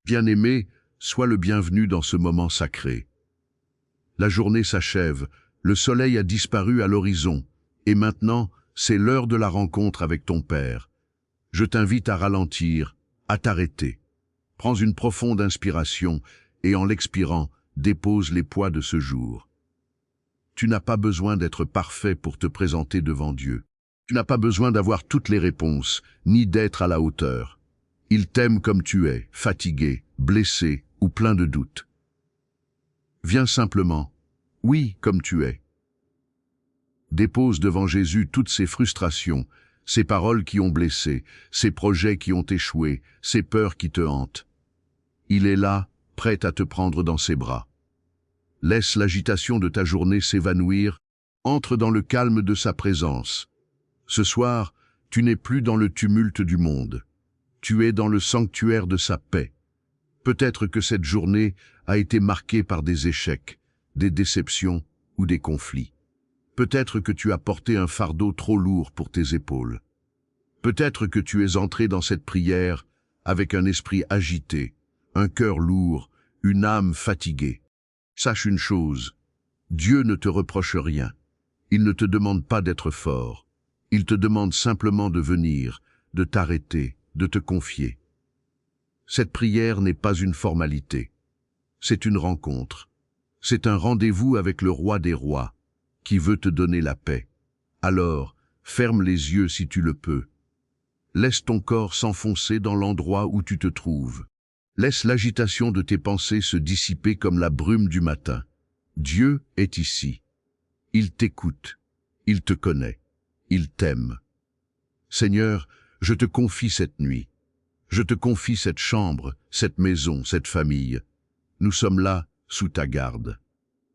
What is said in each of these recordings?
Bien-aimé, sois le bienvenu dans ce moment sacré. La journée s'achève, le soleil a disparu à l'horizon, et maintenant, c'est l'heure de la rencontre avec ton Père. Je t'invite à ralentir, à t'arrêter. Prends une profonde inspiration et en l'expirant, dépose les poids de ce jour. Tu n'as pas besoin d'être parfait pour te présenter devant Dieu. Tu n'as pas besoin d'avoir toutes les réponses, ni d'être à la hauteur. Il t'aime comme tu es, fatigué, blessé ou plein de doutes. Viens simplement, oui, comme tu es. Dépose devant Jésus toutes ces frustrations, ces paroles qui ont blessé, ces projets qui ont échoué, ces peurs qui te hantent. Il est là, prêt à te prendre dans ses bras. Laisse l'agitation de ta journée s'évanouir, entre dans le calme de sa présence. Ce soir, tu n'es plus dans le tumulte du monde. Tu es dans le sanctuaire de sa paix. Peut-être que cette journée a été marquée par des échecs, des déceptions ou des conflits. Peut-être que tu as porté un fardeau trop lourd pour tes épaules. Peut-être que tu es entré dans cette prière avec un esprit agité, un cœur lourd, une âme fatiguée. Sache une chose, Dieu ne te reproche rien. Il ne te demande pas d'être fort. Il te demande simplement de venir, de t'arrêter, de te confier. Cette prière n'est pas une formalité. C'est une rencontre. C'est un rendez-vous avec le roi des rois, qui veut te donner la paix. Alors, ferme les yeux si tu le peux. Laisse ton corps s'enfoncer dans l'endroit où tu te trouves. Laisse l'agitation de tes pensées se dissiper comme la brume du matin. Dieu est ici. Il t'écoute. Il te connaît. Il t'aime. Seigneur, je te confie cette nuit. Je te confie cette chambre, cette maison, cette famille. Nous sommes là, sous ta garde.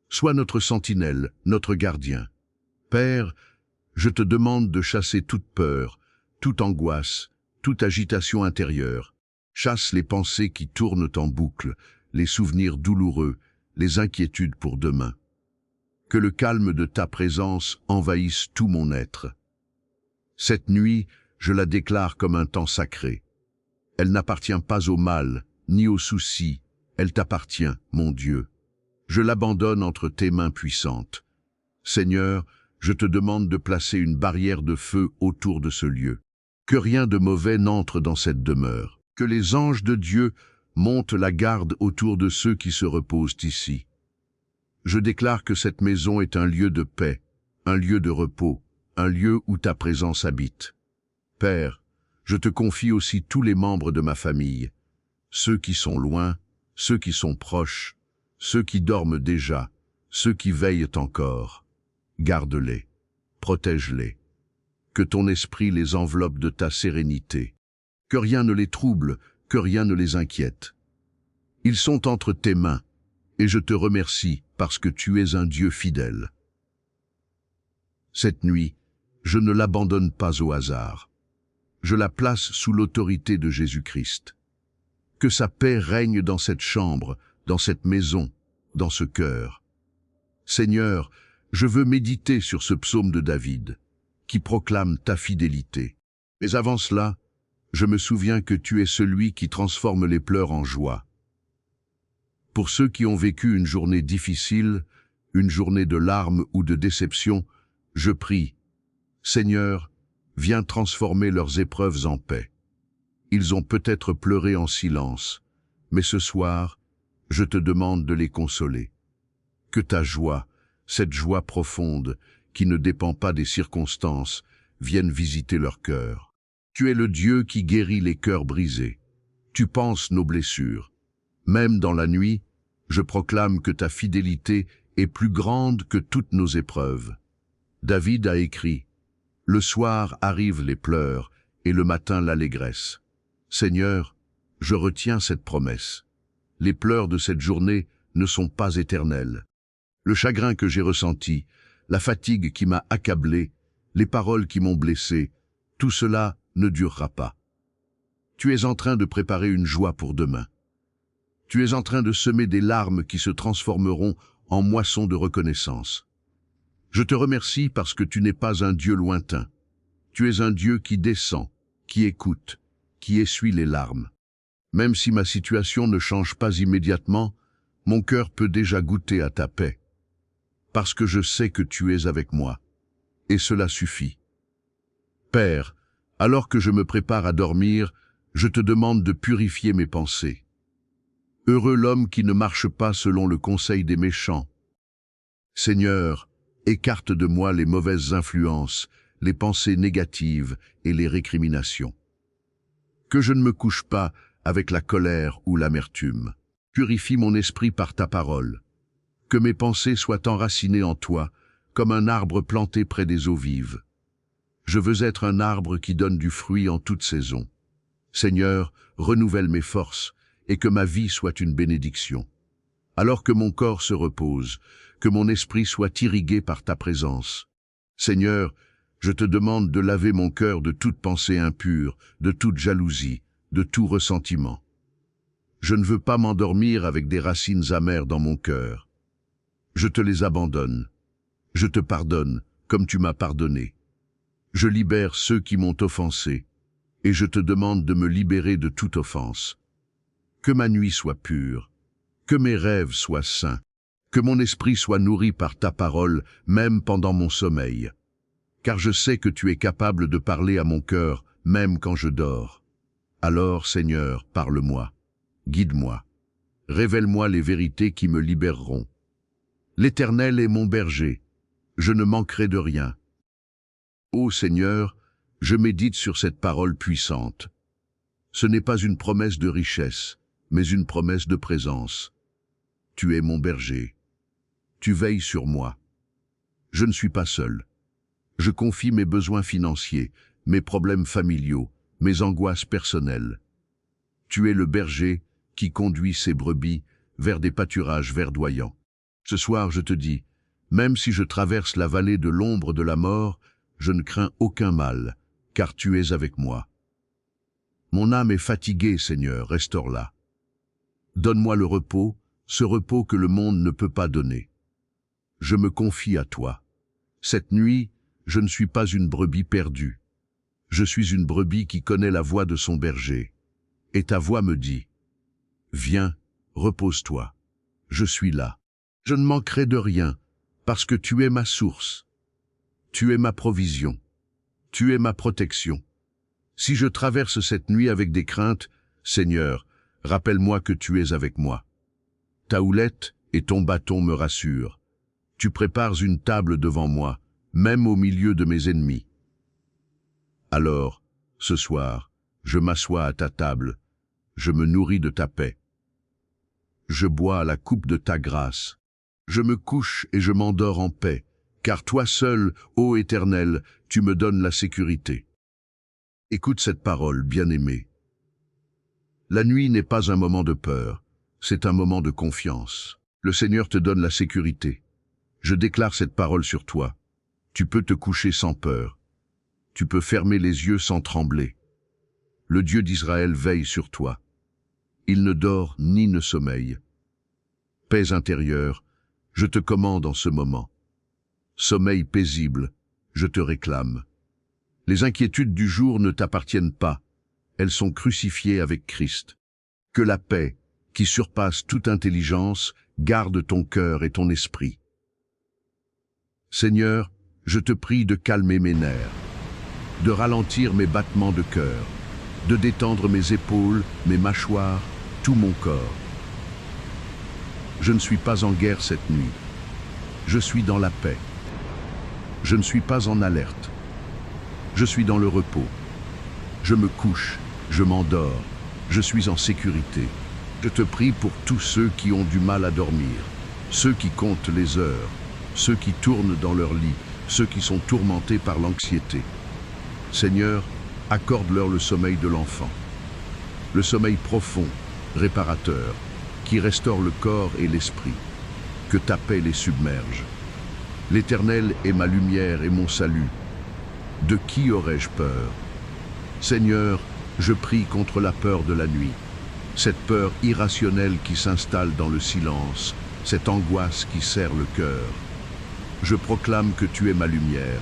Sois notre sentinelle, notre gardien. Père, je te demande de chasser toute peur, toute angoisse, toute agitation intérieure. Chasse les pensées qui tournent en boucle, les souvenirs douloureux, les inquiétudes pour demain. Que le calme de ta présence envahisse tout mon être. Cette nuit, je la déclare comme un temps sacré. Elle n'appartient pas au mal, ni aux soucis, elle t'appartient, mon Dieu. Je l'abandonne entre tes mains puissantes. Seigneur, je te demande de placer une barrière de feu autour de ce lieu. Que rien de mauvais n'entre dans cette demeure. Que les anges de Dieu montent la garde autour de ceux qui se reposent ici. Je déclare que cette maison est un lieu de paix, un lieu de repos, un lieu où ta présence habite. Père, je te confie aussi tous les membres de ma famille, ceux qui sont loin, ceux qui sont proches, ceux qui dorment déjà, ceux qui veillent encore. Garde-les, protège-les. Que ton esprit les enveloppe de ta sérénité. Que rien ne les trouble, que rien ne les inquiète. Ils sont entre tes mains, et je te remercie parce que tu es un Dieu fidèle. Cette nuit, je ne l'abandonne pas au hasard. Je la place sous l'autorité de Jésus-Christ. Que sa paix règne dans cette chambre, dans cette maison, dans ce cœur. Seigneur, je veux méditer sur ce psaume de David, qui proclame ta fidélité. Mais avant cela, je me souviens que tu es celui qui transforme les pleurs en joie. Pour ceux qui ont vécu une journée difficile, une journée de larmes ou de déception, je prie, Seigneur, viens transformer leurs épreuves en paix. Ils ont peut-être pleuré en silence, mais ce soir, je te demande de les consoler. Que ta joie, cette joie profonde, qui ne dépend pas des circonstances, vienne visiter leur cœur. Tu es le Dieu qui guérit les cœurs brisés. Tu penses nos blessures. Même dans la nuit, je proclame que ta fidélité est plus grande que toutes nos épreuves. David a écrit, « Le soir arrivent les pleurs et le matin l'allégresse. » Seigneur, je retiens cette promesse. Les pleurs de cette journée ne sont pas éternels. Le chagrin que j'ai ressenti, la fatigue qui m'a accablé, les paroles qui m'ont blessé, tout cela ne durera pas. Tu es en train de préparer une joie pour demain. Tu es en train de semer des larmes qui se transformeront en moissons de reconnaissance. Je te remercie parce que tu n'es pas un Dieu lointain. Tu es un Dieu qui descend, qui écoute, qui essuie les larmes. Même si ma situation ne change pas immédiatement, mon cœur peut déjà goûter à ta paix. Parce que je sais que tu es avec moi. Et cela suffit. Père, alors que je me prépare à dormir, je te demande de purifier mes pensées. Heureux l'homme qui ne marche pas selon le conseil des méchants. Seigneur, écarte de moi les mauvaises influences, les pensées négatives et les récriminations. Que je ne me couche pas avec la colère ou l'amertume. Purifie mon esprit par ta parole. Que mes pensées soient enracinées en toi, comme un arbre planté près des eaux vives. Je veux être un arbre qui donne du fruit en toute saison. Seigneur, renouvelle mes forces, et que ma vie soit une bénédiction. Alors que mon corps se repose, que mon esprit soit irrigué par ta présence. Seigneur, je te demande de laver mon cœur de toute pensée impure, de toute jalousie, de tout ressentiment. Je ne veux pas m'endormir avec des racines amères dans mon cœur. Je te les abandonne. Je te pardonne, comme tu m'as pardonné. Je libère ceux qui m'ont offensé, et je te demande de me libérer de toute offense. Que ma nuit soit pure, que mes rêves soient sains, que mon esprit soit nourri par ta parole, même pendant mon sommeil. Car je sais que tu es capable de parler à mon cœur, même quand je dors. Alors, Seigneur, parle-moi, guide-moi, révèle-moi les vérités qui me libéreront. L'Éternel est mon berger, je ne manquerai de rien. Ô Seigneur, je médite sur cette parole puissante. Ce n'est pas une promesse de richesse, mais une promesse de présence. Tu es mon berger. Tu veilles sur moi. Je ne suis pas seul. Je confie mes besoins financiers, mes problèmes familiaux, mes angoisses personnelles. Tu es le berger qui conduit ses brebis vers des pâturages verdoyants. Ce soir, je te dis, même si je traverse la vallée de l'ombre de la mort, je ne crains aucun mal, car tu es avec moi. Mon âme est fatiguée, Seigneur, restaure-la. Donne-moi le repos, ce repos que le monde ne peut pas donner. Je me confie à toi. Cette nuit, je ne suis pas une brebis perdue. Je suis une brebis qui connaît la voix de son berger. Et ta voix me dit, « Viens, repose-toi. Je suis là. Je ne manquerai de rien, parce que tu es ma source. Tu es ma provision. Tu es ma protection. Si je traverse cette nuit avec des craintes, Seigneur, rappelle-moi que tu es avec moi. Ta houlette et ton bâton me rassurent. Tu prépares une table devant moi, même au milieu de mes ennemis. Alors, ce soir, je m'assois à ta table, je me nourris de ta paix. Je bois à la coupe de ta grâce. Je me couche et je m'endors en paix, car toi seul, ô Éternel, tu me donnes la sécurité. Écoute cette parole, bien-aimé. La nuit n'est pas un moment de peur, c'est un moment de confiance. Le Seigneur te donne la sécurité. Je déclare cette parole sur toi. Tu peux te coucher sans peur. Tu peux fermer les yeux sans trembler. Le Dieu d'Israël veille sur toi. Il ne dort ni ne sommeille. Paix intérieure, je te commande en ce moment. Sommeil paisible, je te réclame. Les inquiétudes du jour ne t'appartiennent pas. Elles sont crucifiées avec Christ. Que la paix, qui surpasse toute intelligence, garde ton cœur et ton esprit. Seigneur, je te prie de calmer mes nerfs, de ralentir mes battements de cœur, de détendre mes épaules, mes mâchoires, tout mon corps. Je ne suis pas en guerre cette nuit. Je suis dans la paix. Je ne suis pas en alerte. Je suis dans le repos. Je me couche, je m'endors, je suis en sécurité. Je te prie pour tous ceux qui ont du mal à dormir, ceux qui comptent les heures, ceux qui tournent dans leur lit, ceux qui sont tourmentés par l'anxiété. Seigneur, accorde-leur le sommeil de l'enfant, le sommeil profond, réparateur, qui restaure le corps et l'esprit. Que ta paix les submerge. L'Éternel est ma lumière et mon salut. De qui aurais-je peur? Seigneur, je prie contre la peur de la nuit, cette peur irrationnelle qui s'installe dans le silence, cette angoisse qui serre le cœur. Je proclame que tu es ma lumière.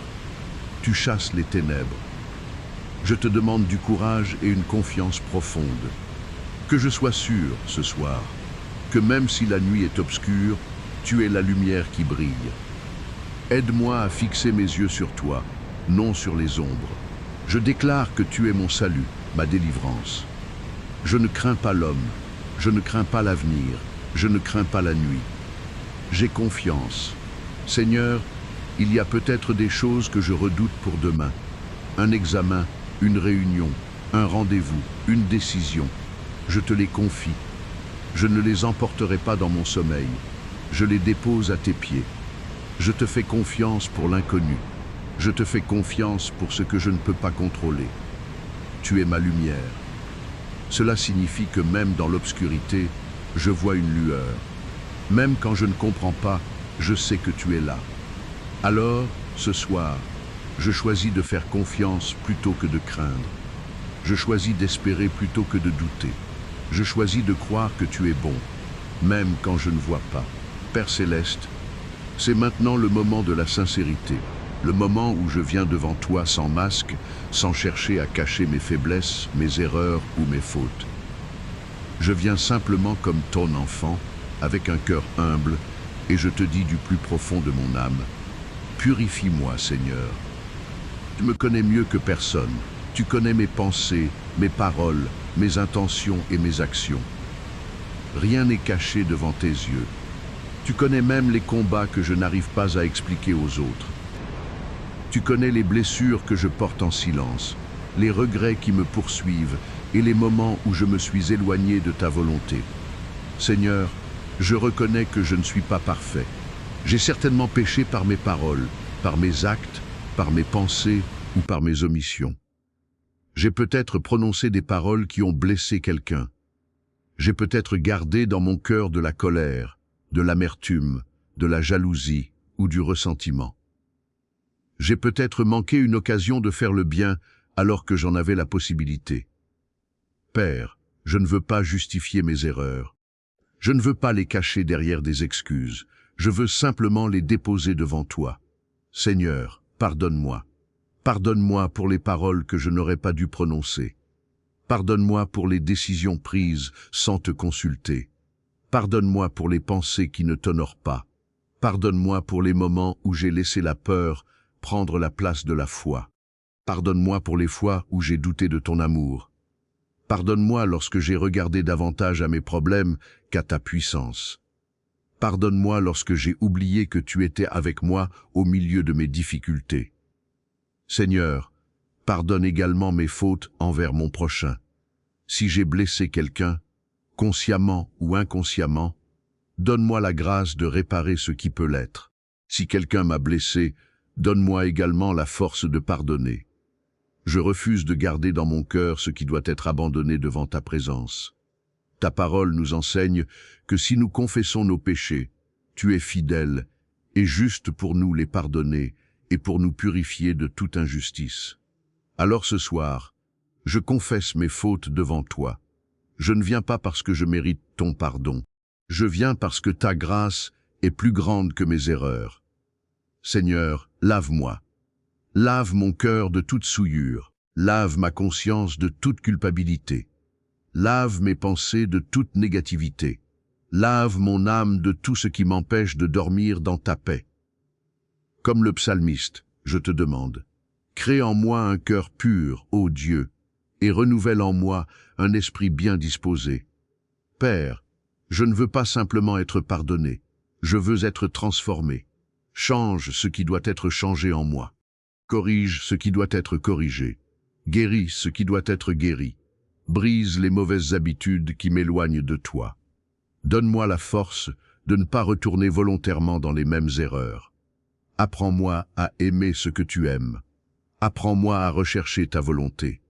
Tu chasses les ténèbres. Je te demande du courage et une confiance profonde. Que je sois sûr, ce soir, que même si la nuit est obscure, tu es la lumière qui brille. Aide-moi à fixer mes yeux sur toi, non sur les ombres. Je déclare que tu es mon salut, ma délivrance. Je ne crains pas l'homme, je ne crains pas l'avenir, je ne crains pas la nuit. J'ai confiance. Seigneur, il y a peut-être des choses que je redoute pour demain. Un examen, une réunion, un rendez-vous, une décision. Je te les confie. Je ne les emporterai pas dans mon sommeil. Je les dépose à tes pieds. Je te fais confiance pour l'inconnu. Je te fais confiance pour ce que je ne peux pas contrôler. Tu es ma lumière. Cela signifie que même dans l'obscurité, je vois une lueur. Même quand je ne comprends pas, je sais que tu es là. Alors, ce soir, je choisis de faire confiance plutôt que de craindre. Je choisis d'espérer plutôt que de douter. Je choisis de croire que tu es bon, même quand je ne vois pas. Père Céleste, c'est maintenant le moment de la sincérité, le moment où je viens devant toi sans masque, sans chercher à cacher mes faiblesses, mes erreurs ou mes fautes. Je viens simplement comme ton enfant, avec un cœur humble, et je te dis du plus profond de mon âme, purifie-moi, Seigneur. Tu me connais mieux que personne. Tu connais mes pensées, mes paroles, mes intentions et mes actions. Rien n'est caché devant tes yeux. Tu connais même les combats que je n'arrive pas à expliquer aux autres. Tu connais les blessures que je porte en silence, les regrets qui me poursuivent et les moments où je me suis éloigné de ta volonté. Seigneur, je reconnais que je ne suis pas parfait. J'ai certainement péché par mes paroles, par mes actes, par mes pensées ou par mes omissions. J'ai peut-être prononcé des paroles qui ont blessé quelqu'un. J'ai peut-être gardé dans mon cœur de la colère, de l'amertume, de la jalousie ou du ressentiment. J'ai peut-être manqué une occasion de faire le bien alors que j'en avais la possibilité. Père, je ne veux pas justifier mes erreurs. Je ne veux pas les cacher derrière des excuses. Je veux simplement les déposer devant toi. Seigneur, pardonne-moi. Pardonne-moi pour les paroles que je n'aurais pas dû prononcer. Pardonne-moi pour les décisions prises sans te consulter. Pardonne-moi pour les pensées qui ne t'honorent pas. Pardonne-moi pour les moments où j'ai laissé la peur prendre la place de la foi. Pardonne-moi pour les fois où j'ai douté de ton amour. Pardonne-moi lorsque j'ai regardé davantage à mes problèmes qu'à ta puissance. Pardonne-moi lorsque j'ai oublié que tu étais avec moi au milieu de mes difficultés. Seigneur, pardonne également mes fautes envers mon prochain. Si j'ai blessé quelqu'un, consciemment ou inconsciemment, donne-moi la grâce de réparer ce qui peut l'être. Si quelqu'un m'a blessé, donne-moi également la force de pardonner. Je refuse de garder dans mon cœur ce qui doit être abandonné devant ta présence. Ta parole nous enseigne que si nous confessons nos péchés, tu es fidèle et juste pour nous les pardonner et pour nous purifier de toute injustice. Alors ce soir, je confesse mes fautes devant toi. Je ne viens pas parce que je mérite ton pardon. Je viens parce que ta grâce est plus grande que mes erreurs. Seigneur, lave-moi. Lave mon cœur de toute souillure. Lave ma conscience de toute culpabilité. Lave mes pensées de toute négativité. Lave mon âme de tout ce qui m'empêche de dormir dans ta paix. Comme le psalmiste, je te demande, crée en moi un cœur pur, ô Dieu, et renouvelle en moi un esprit bien disposé. Père, je ne veux pas simplement être pardonné, je veux être transformé. Change ce qui doit être changé en moi. Corrige ce qui doit être corrigé. Guéris ce qui doit être guéri. Brise les mauvaises habitudes qui m'éloignent de toi. Donne-moi la force de ne pas retourner volontairement dans les mêmes erreurs. Apprends-moi à aimer ce que tu aimes. Apprends-moi à rechercher ta volonté.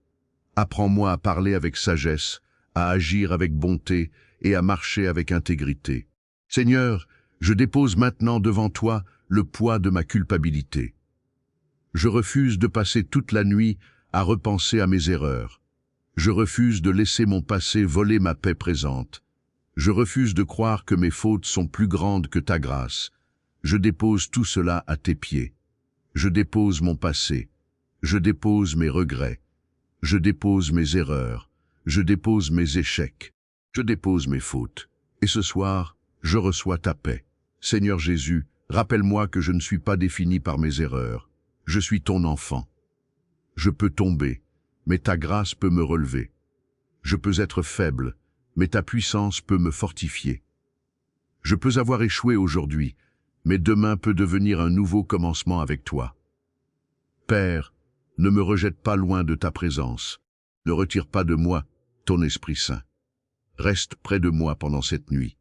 Apprends-moi à parler avec sagesse, à agir avec bonté et à marcher avec intégrité. Seigneur, je dépose maintenant devant toi le poids de ma culpabilité. Je refuse de passer toute la nuit à repenser à mes erreurs. Je refuse de laisser mon passé voler ma paix présente. Je refuse de croire que mes fautes sont plus grandes que ta grâce. Je dépose tout cela à tes pieds. Je dépose mon passé. Je dépose mes regrets. Je dépose mes erreurs. Je dépose mes échecs. Je dépose mes fautes. Et ce soir, je reçois ta paix. Seigneur Jésus, rappelle-moi que je ne suis pas défini par mes erreurs. Je suis ton enfant. Je peux tomber, mais ta grâce peut me relever. Je peux être faible, mais ta puissance peut me fortifier. Je peux avoir échoué aujourd'hui, mais demain peut devenir un nouveau commencement avec toi. Père, ne me rejette pas loin de ta présence. Ne retire pas de moi ton Esprit Saint. Reste près de moi pendant cette nuit.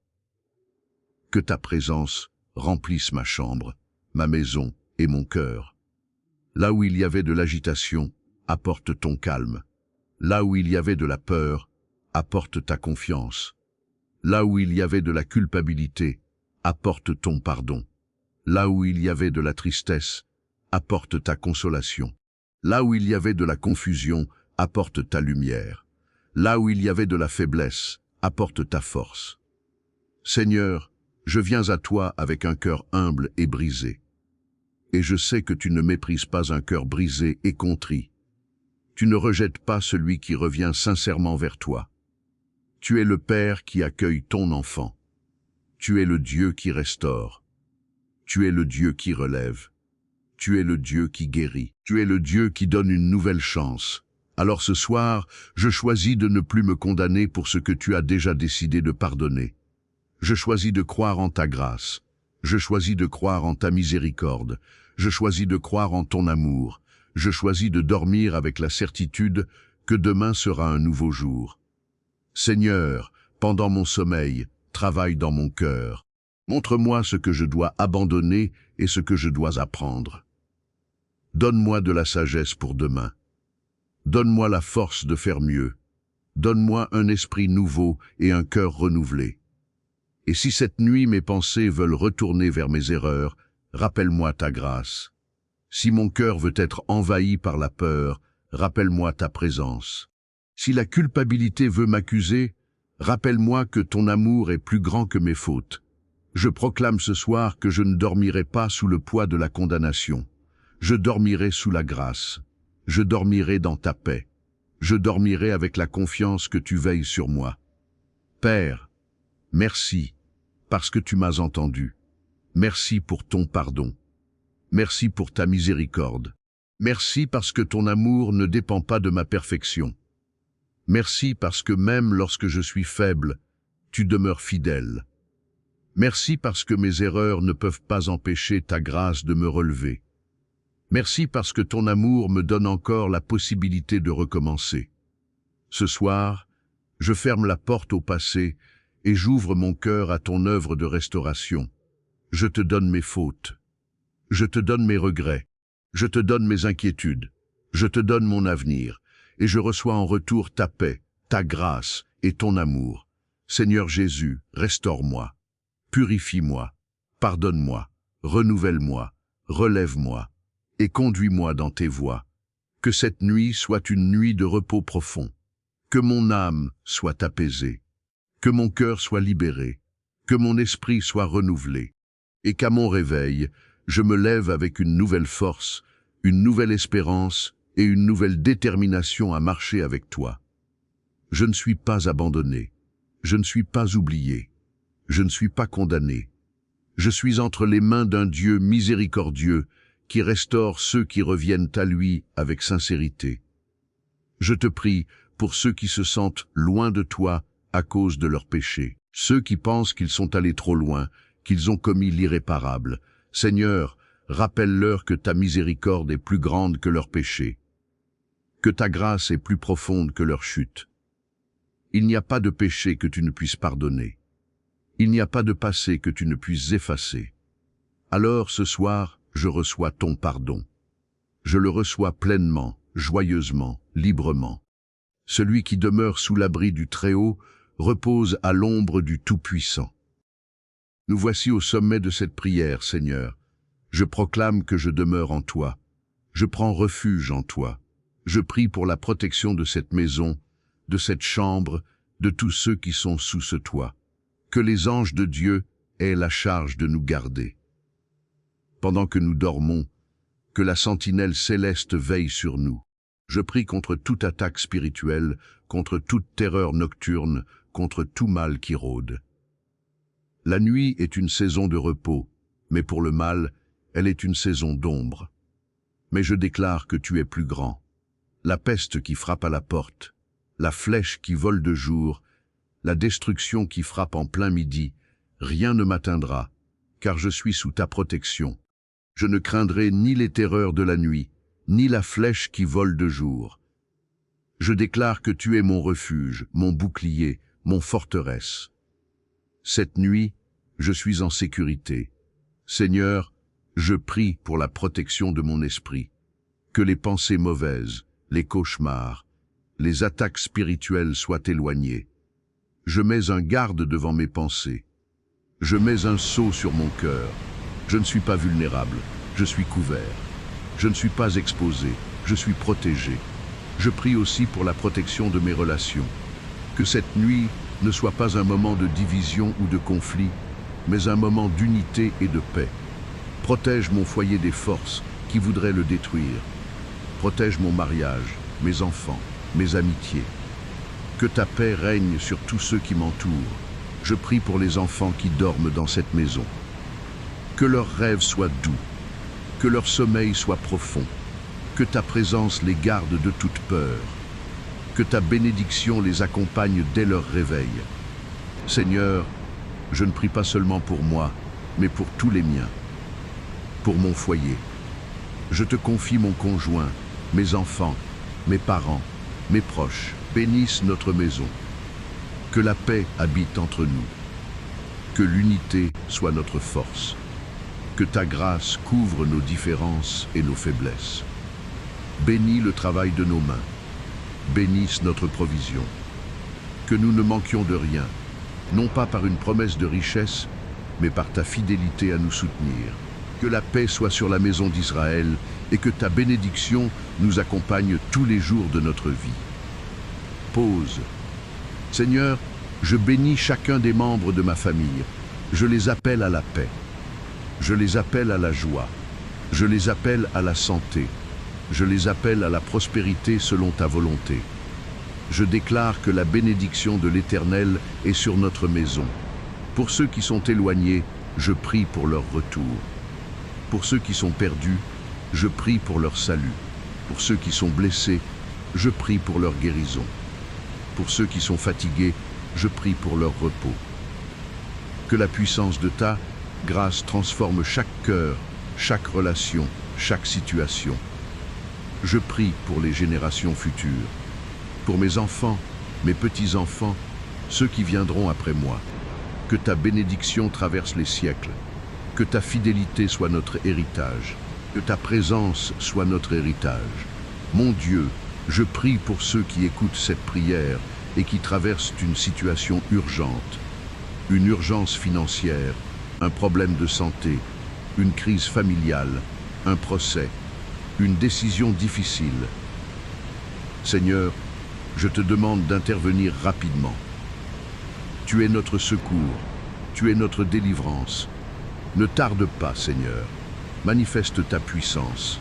Que ta présence remplisse ma chambre, ma maison et mon cœur. Là où il y avait de l'agitation, apporte ton calme. Là où il y avait de la peur, apporte ta confiance. Là où il y avait de la culpabilité, apporte ton pardon. Là où il y avait de la tristesse, apporte ta consolation. Là où il y avait de la confusion, apporte ta lumière. Là où il y avait de la faiblesse, apporte ta force. Seigneur, je viens à toi avec un cœur humble et brisé. Et je sais que tu ne méprises pas un cœur brisé et contrit. Tu ne rejettes pas celui qui revient sincèrement vers toi. Tu es le Père qui accueille ton enfant. Tu es le Dieu qui restaure. Tu es le Dieu qui relève. Tu es le Dieu qui guérit. Tu es le Dieu qui donne une nouvelle chance. Alors ce soir, je choisis de ne plus me condamner pour ce que tu as déjà décidé de pardonner. Je choisis de croire en ta grâce. Je choisis de croire en ta miséricorde. Je choisis de croire en ton amour. Je choisis de dormir avec la certitude que demain sera un nouveau jour. Seigneur, pendant mon sommeil, travaille dans mon cœur. Montre-moi ce que je dois abandonner et ce que je dois apprendre. Donne-moi de la sagesse pour demain. Donne-moi la force de faire mieux. Donne-moi un esprit nouveau et un cœur renouvelé. Et si cette nuit mes pensées veulent retourner vers mes erreurs, rappelle-moi ta grâce. Si mon cœur veut être envahi par la peur, rappelle-moi ta présence. Si la culpabilité veut m'accuser, rappelle-moi que ton amour est plus grand que mes fautes. Je proclame ce soir que je ne dormirai pas sous le poids de la condamnation. Je dormirai sous la grâce. Je dormirai dans ta paix. Je dormirai avec la confiance que tu veilles sur moi. Père, merci, parce que tu m'as entendu. Merci pour ton pardon. Merci pour ta miséricorde. Merci parce que ton amour ne dépend pas de ma perfection. Merci parce que même lorsque je suis faible, tu demeures fidèle. Merci parce que mes erreurs ne peuvent pas empêcher ta grâce de me relever. Merci parce que ton amour me donne encore la possibilité de recommencer. Ce soir, je ferme la porte au passé et j'ouvre mon cœur à ton œuvre de restauration. Je te donne mes fautes. Je te donne mes regrets. Je te donne mes inquiétudes. Je te donne mon avenir. Et je reçois en retour ta paix, ta grâce et ton amour. Seigneur Jésus, restaure-moi. Purifie-moi. Pardonne-moi. Renouvelle-moi. Relève-moi. Et conduis-moi dans tes voies. Que cette nuit soit une nuit de repos profond. Que mon âme soit apaisée. Que mon cœur soit libéré. Que mon esprit soit renouvelé. Et qu'à mon réveil, je me lève avec une nouvelle force, une nouvelle espérance et une nouvelle détermination à marcher avec toi. Je ne suis pas abandonné. Je ne suis pas oublié. Je ne suis pas condamné. Je suis entre les mains d'un Dieu miséricordieux qui restaure ceux qui reviennent à lui avec sincérité. Je te prie pour ceux qui se sentent loin de toi à cause de leurs péchés, ceux qui pensent qu'ils sont allés trop loin, qu'ils ont commis l'irréparable. Seigneur, rappelle-leur que ta miséricorde est plus grande que leurs péchés, que ta grâce est plus profonde que leur chute. Il n'y a pas de péché que tu ne puisses pardonner. Il n'y a pas de passé que tu ne puisses effacer. Alors ce soir, je reçois ton pardon. Je le reçois pleinement, joyeusement, librement. Celui qui demeure sous l'abri du Très-Haut repose à l'ombre du Tout-Puissant. Nous voici au sommet de cette prière, Seigneur. Je proclame que je demeure en toi. Je prends refuge en toi. Je prie pour la protection de cette maison, de cette chambre, de tous ceux qui sont sous ce toit. Que les anges de Dieu aient la charge de nous garder. Pendant que nous dormons, que la sentinelle céleste veille sur nous. Je prie contre toute attaque spirituelle, contre toute terreur nocturne, contre tout mal qui rôde. La nuit est une saison de repos, mais pour le mal, elle est une saison d'ombre. Mais je déclare que tu es plus grand. La peste qui frappe à la porte, la flèche qui vole de jour, la destruction qui frappe en plein midi, rien ne m'atteindra, car je suis sous ta protection. Je ne craindrai ni les terreurs de la nuit, ni la flèche qui vole de jour. Je déclare que tu es mon refuge, mon bouclier, mon forteresse. Cette nuit, je suis en sécurité. Seigneur, je prie pour la protection de mon esprit. Que les pensées mauvaises, les cauchemars, les attaques spirituelles soient éloignées. Je mets un garde devant mes pensées. Je mets un sceau sur mon cœur. Je ne suis pas vulnérable, je suis couvert. Je ne suis pas exposé, je suis protégé. Je prie aussi pour la protection de mes relations. Que cette nuit ne soit pas un moment de division ou de conflit, mais un moment d'unité et de paix. Protège mon foyer des forces qui voudraient le détruire. Protège mon mariage, mes enfants, mes amitiés. Que ta paix règne sur tous ceux qui m'entourent. Je prie pour les enfants qui dorment dans cette maison. Que leurs rêves soient doux, que leur sommeil soit profond, que ta présence les garde de toute peur, que ta bénédiction les accompagne dès leur réveil. Seigneur, je ne prie pas seulement pour moi, mais pour tous les miens, pour mon foyer. Je te confie mon conjoint, mes enfants, mes parents, mes proches. Bénisse notre maison. Que la paix habite entre nous. Que l'unité soit notre force. Que ta grâce couvre nos différences et nos faiblesses. Bénis le travail de nos mains. Bénisse notre provision. Que nous ne manquions de rien, non pas par une promesse de richesse, mais par ta fidélité à nous soutenir. Que la paix soit sur la maison d'Israël et que ta bénédiction nous accompagne tous les jours de notre vie. Pause. Seigneur, je bénis chacun des membres de ma famille. Je les appelle à la paix. Je les appelle à la joie. Je les appelle à la santé. Je les appelle à la prospérité selon ta volonté. Je déclare que la bénédiction de l'Éternel est sur notre maison. Pour ceux qui sont éloignés, je prie pour leur retour. Pour ceux qui sont perdus, je prie pour leur salut. Pour ceux qui sont blessés, je prie pour leur guérison. Pour ceux qui sont fatigués, je prie pour leur repos. Que la puissance de ta grâce transforme chaque cœur, chaque relation, chaque situation. Je prie pour les générations futures, pour mes enfants, mes petits-enfants, ceux qui viendront après moi. Que ta bénédiction traverse les siècles, que ta fidélité soit notre héritage, que ta présence soit notre héritage. Mon Dieu, je prie pour ceux qui écoutent cette prière et qui traversent une situation urgente, une urgence financière, un problème de santé, une crise familiale, un procès, une décision difficile. Seigneur, je te demande d'intervenir rapidement. Tu es notre secours, tu es notre délivrance. Ne tarde pas, Seigneur. Manifeste ta puissance.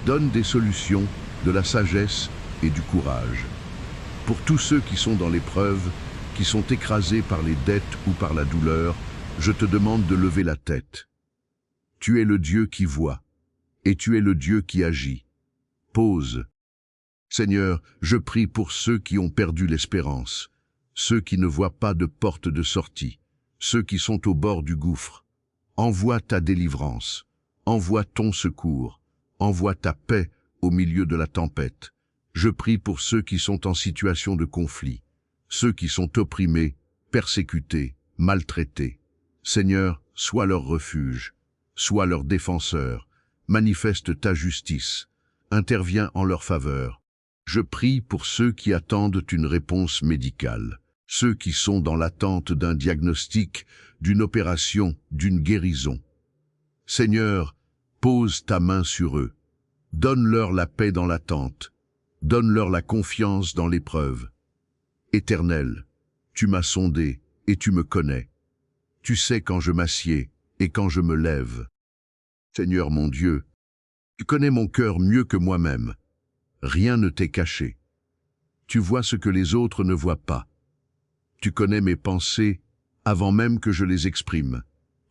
Donne des solutions, de la sagesse et du courage. Pour tous ceux qui sont dans l'épreuve, qui sont écrasés par les dettes ou par la douleur, je te demande de lever la tête. Tu es le Dieu qui voit, et tu es le Dieu qui agit. Pause. Seigneur, je prie pour ceux qui ont perdu l'espérance, ceux qui ne voient pas de porte de sortie, ceux qui sont au bord du gouffre. Envoie ta délivrance, envoie ton secours, envoie ta paix au milieu de la tempête. Je prie pour ceux qui sont en situation de conflit, ceux qui sont opprimés, persécutés, maltraités. Seigneur, sois leur refuge, sois leur défenseur, manifeste ta justice, interviens en leur faveur. Je prie pour ceux qui attendent une réponse médicale, ceux qui sont dans l'attente d'un diagnostic, d'une opération, d'une guérison. Seigneur, pose ta main sur eux, donne-leur la paix dans l'attente, donne-leur la confiance dans l'épreuve. Éternel, tu m'as sondé et tu me connais. Tu sais quand je m'assieds et quand je me lève. Seigneur mon Dieu, tu connais mon cœur mieux que moi-même. Rien ne t'est caché. Tu vois ce que les autres ne voient pas. Tu connais mes pensées avant même que je les exprime.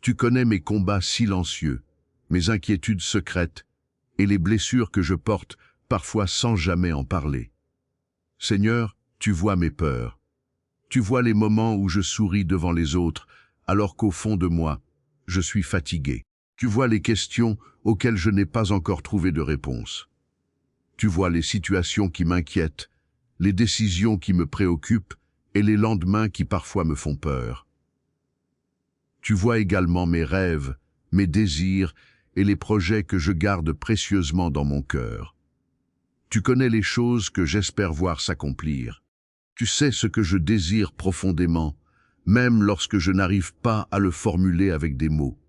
Tu connais mes combats silencieux, mes inquiétudes secrètes et les blessures que je porte parfois sans jamais en parler. Seigneur, tu vois mes peurs. Tu vois les moments où je souris devant les autres, alors qu'au fond de moi, je suis fatigué. Tu vois les questions auxquelles je n'ai pas encore trouvé de réponse. Tu vois les situations qui m'inquiètent, les décisions qui me préoccupent et les lendemains qui parfois me font peur. Tu vois également mes rêves, mes désirs et les projets que je garde précieusement dans mon cœur. Tu connais les choses que j'espère voir s'accomplir. Tu sais ce que je désire profondément, même lorsque je n'arrive pas à le formuler avec des mots.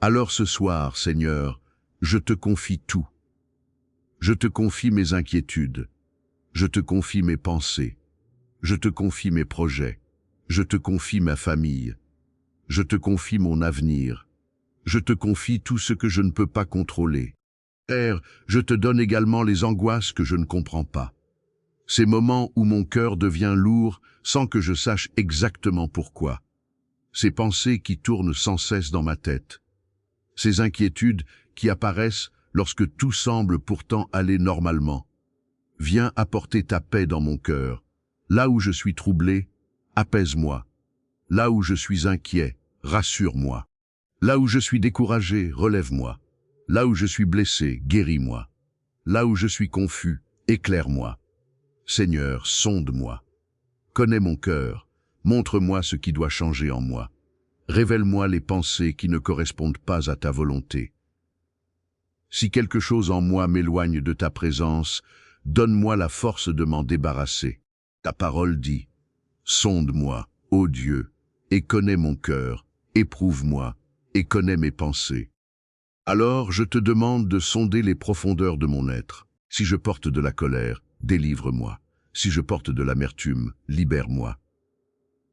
Alors ce soir, Seigneur, je te confie tout. Je te confie mes inquiétudes. Je te confie mes pensées. Je te confie mes projets. Je te confie ma famille. Je te confie mon avenir. Je te confie tout ce que je ne peux pas contrôler. Père, je te donne également les angoisses que je ne comprends pas. Ces moments où mon cœur devient lourd sans que je sache exactement pourquoi. Ces pensées qui tournent sans cesse dans ma tête. Ces inquiétudes qui apparaissent lorsque tout semble pourtant aller normalement. Viens apporter ta paix dans mon cœur. Là où je suis troublé, apaise-moi. Là où je suis inquiet, rassure-moi. Là où je suis découragé, relève-moi. Là où je suis blessé, guéris-moi. Là où je suis confus, éclaire-moi. Seigneur, sonde-moi. Connais mon cœur. Montre-moi ce qui doit changer en moi. Révèle-moi les pensées qui ne correspondent pas à ta volonté. Si quelque chose en moi m'éloigne de ta présence, donne-moi la force de m'en débarrasser. Ta parole dit, sonde-moi, ô Dieu, et connais mon cœur, éprouve-moi, et connais mes pensées. Alors je te demande de sonder les profondeurs de mon être. Si je porte de la colère, délivre-moi. Si je porte de l'amertume, libère-moi.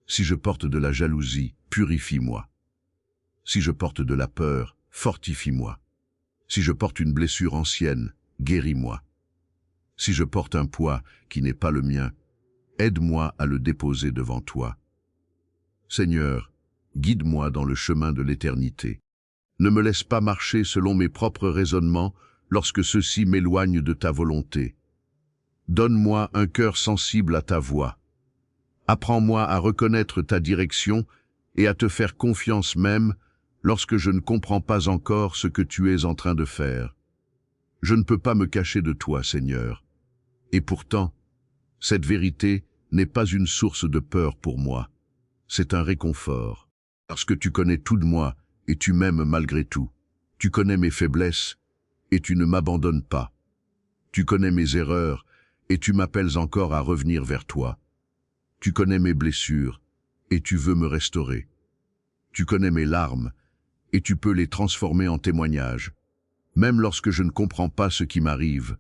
Si je porte de la jalousie, purifie-moi. Si je porte de la peur, fortifie-moi. Si je porte une blessure ancienne, guéris-moi. Si je porte un poids qui n'est pas le mien, aide-moi à le déposer devant toi. Seigneur, guide-moi dans le chemin de l'éternité. Ne me laisse pas marcher selon mes propres raisonnements lorsque ceux-ci m'éloignent de ta volonté. Donne-moi un cœur sensible à ta voix. Apprends-moi à reconnaître ta direction et à te faire confiance même lorsque je ne comprends pas encore ce que tu es en train de faire. Je ne peux pas me cacher de toi, Seigneur. Et pourtant, cette vérité n'est pas une source de peur pour moi. C'est un réconfort, parce que tu connais tout de moi et tu m'aimes malgré tout. Tu connais mes faiblesses et tu ne m'abandonnes pas. Tu connais mes erreurs et tu m'appelles encore à revenir vers toi. Tu connais mes blessures et tu veux me restaurer. Tu connais mes larmes et tu peux les transformer en témoignages. Même lorsque je ne comprends pas ce qui m'arrive,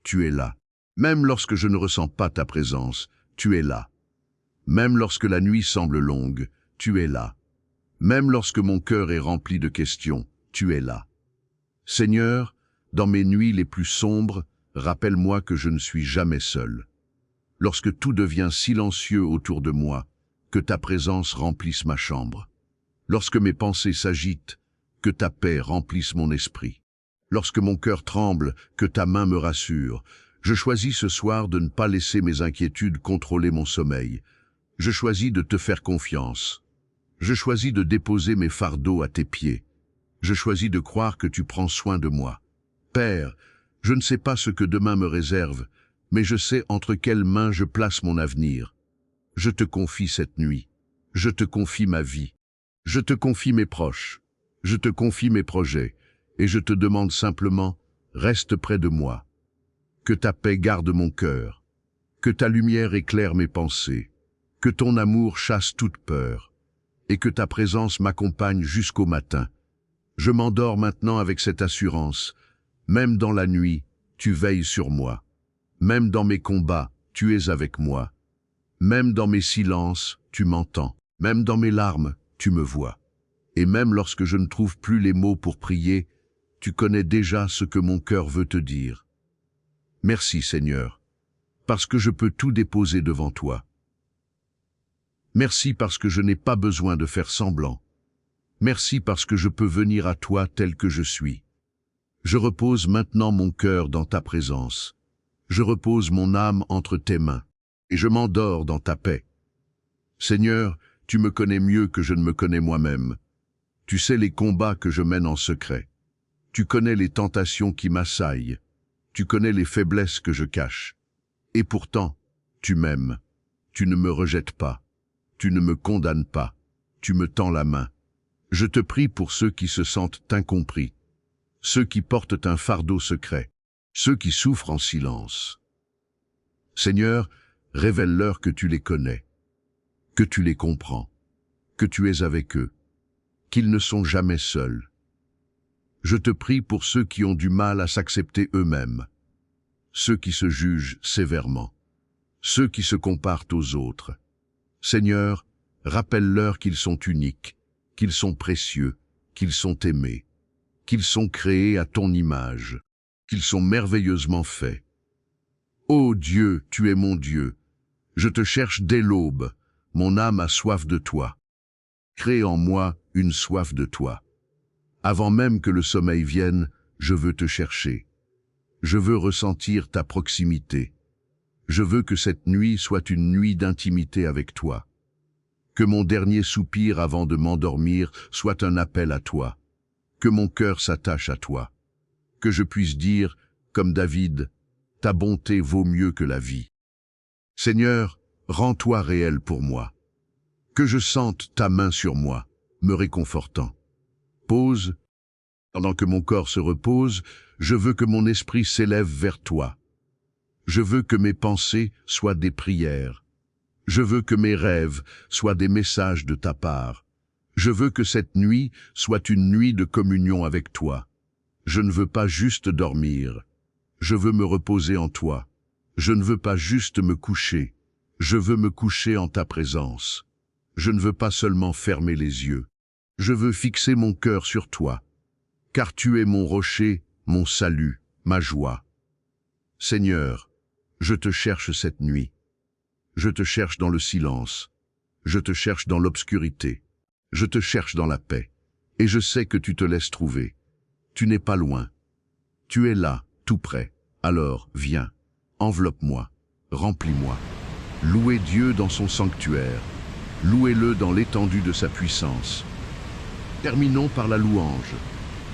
tu es là. Même lorsque je ne ressens pas ta présence, tu es là. Même lorsque la nuit semble longue, tu es là. Même lorsque mon cœur est rempli de questions, tu es là. Seigneur, dans mes nuits les plus sombres, rappelle-moi que je ne suis jamais seul. Lorsque tout devient silencieux autour de moi, que ta présence remplisse ma chambre. Lorsque mes pensées s'agitent, que ta paix remplisse mon esprit. Lorsque mon cœur tremble, que ta main me rassure. Je choisis ce soir de ne pas laisser mes inquiétudes contrôler mon sommeil. Je choisis de te faire confiance. Je choisis de déposer mes fardeaux à tes pieds. Je choisis de croire que tu prends soin de moi. Père, je ne sais pas ce que demain me réserve, mais je sais entre quelles mains je place mon avenir. Je te confie cette nuit. Je te confie ma vie. Je te confie mes proches. Je te confie mes projets. Et je te demande simplement, reste près de moi. Que ta paix garde mon cœur. Que ta lumière éclaire mes pensées. Que ton amour chasse toute peur. Et que ta présence m'accompagne jusqu'au matin. Je m'endors maintenant avec cette assurance. Même dans la nuit, tu veilles sur moi. Même dans mes combats, tu es avec moi. Même dans mes silences, tu m'entends. Même dans mes larmes, tu me vois. Et même lorsque je ne trouve plus les mots pour prier, tu connais déjà ce que mon cœur veut te dire. Merci Seigneur, parce que je peux tout déposer devant toi. Merci parce que je n'ai pas besoin de faire semblant. Merci parce que je peux venir à toi tel que je suis. Je repose maintenant mon cœur dans ta présence. Je repose mon âme entre tes mains, et je m'endors dans ta paix. Seigneur, tu me connais mieux que je ne me connais moi-même. Tu sais les combats que je mène en secret. Tu connais les tentations qui m'assaillent. Tu connais les faiblesses que je cache. Et pourtant, tu m'aimes. Tu ne me rejettes pas. Tu ne me condamnes pas. Tu me tends la main. Je te prie pour ceux qui se sentent incompris, ceux qui portent un fardeau secret, ceux qui souffrent en silence. Seigneur, révèle-leur que tu les connais, que tu les comprends, que tu es avec eux, qu'ils ne sont jamais seuls. Je te prie pour ceux qui ont du mal à s'accepter eux-mêmes, ceux qui se jugent sévèrement, ceux qui se comparent aux autres. Seigneur, rappelle-leur qu'ils sont uniques, qu'ils sont précieux, qu'ils sont aimés, qu'ils sont créés à ton image, qu'ils sont merveilleusement faits. Ô Dieu, tu es mon Dieu, je te cherche dès l'aube, mon âme a soif de toi. Crée en moi une soif de toi. Avant même que le sommeil vienne, je veux te chercher. Je veux ressentir ta proximité. Je veux que cette nuit soit une nuit d'intimité avec toi. Que mon dernier soupir avant de m'endormir soit un appel à toi. Que mon cœur s'attache à toi. Que je puisse dire, comme David, ta bonté vaut mieux que la vie. Seigneur, rends-toi réel pour moi. Que je sente ta main sur moi, me réconfortant. Pause. Pendant que mon corps se repose, je veux que mon esprit s'élève vers toi. Je veux que mes pensées soient des prières. Je veux que mes rêves soient des messages de ta part. Je veux que cette nuit soit une nuit de communion avec toi. Je ne veux pas juste dormir. Je veux me reposer en toi. Je ne veux pas juste me coucher. Je veux me coucher en ta présence. Je ne veux pas seulement fermer les yeux. Je veux fixer mon cœur sur toi. Car tu es mon rocher, mon salut, ma joie. Seigneur, je te cherche cette nuit. Je te cherche dans le silence. Je te cherche dans l'obscurité. Je te cherche dans la paix. Et je sais que tu te laisses trouver. Tu n'es pas loin. Tu es là, tout près. Alors, viens, enveloppe-moi, remplis-moi. Louez Dieu dans son sanctuaire. Louez-le dans l'étendue de sa puissance. Terminons par la louange,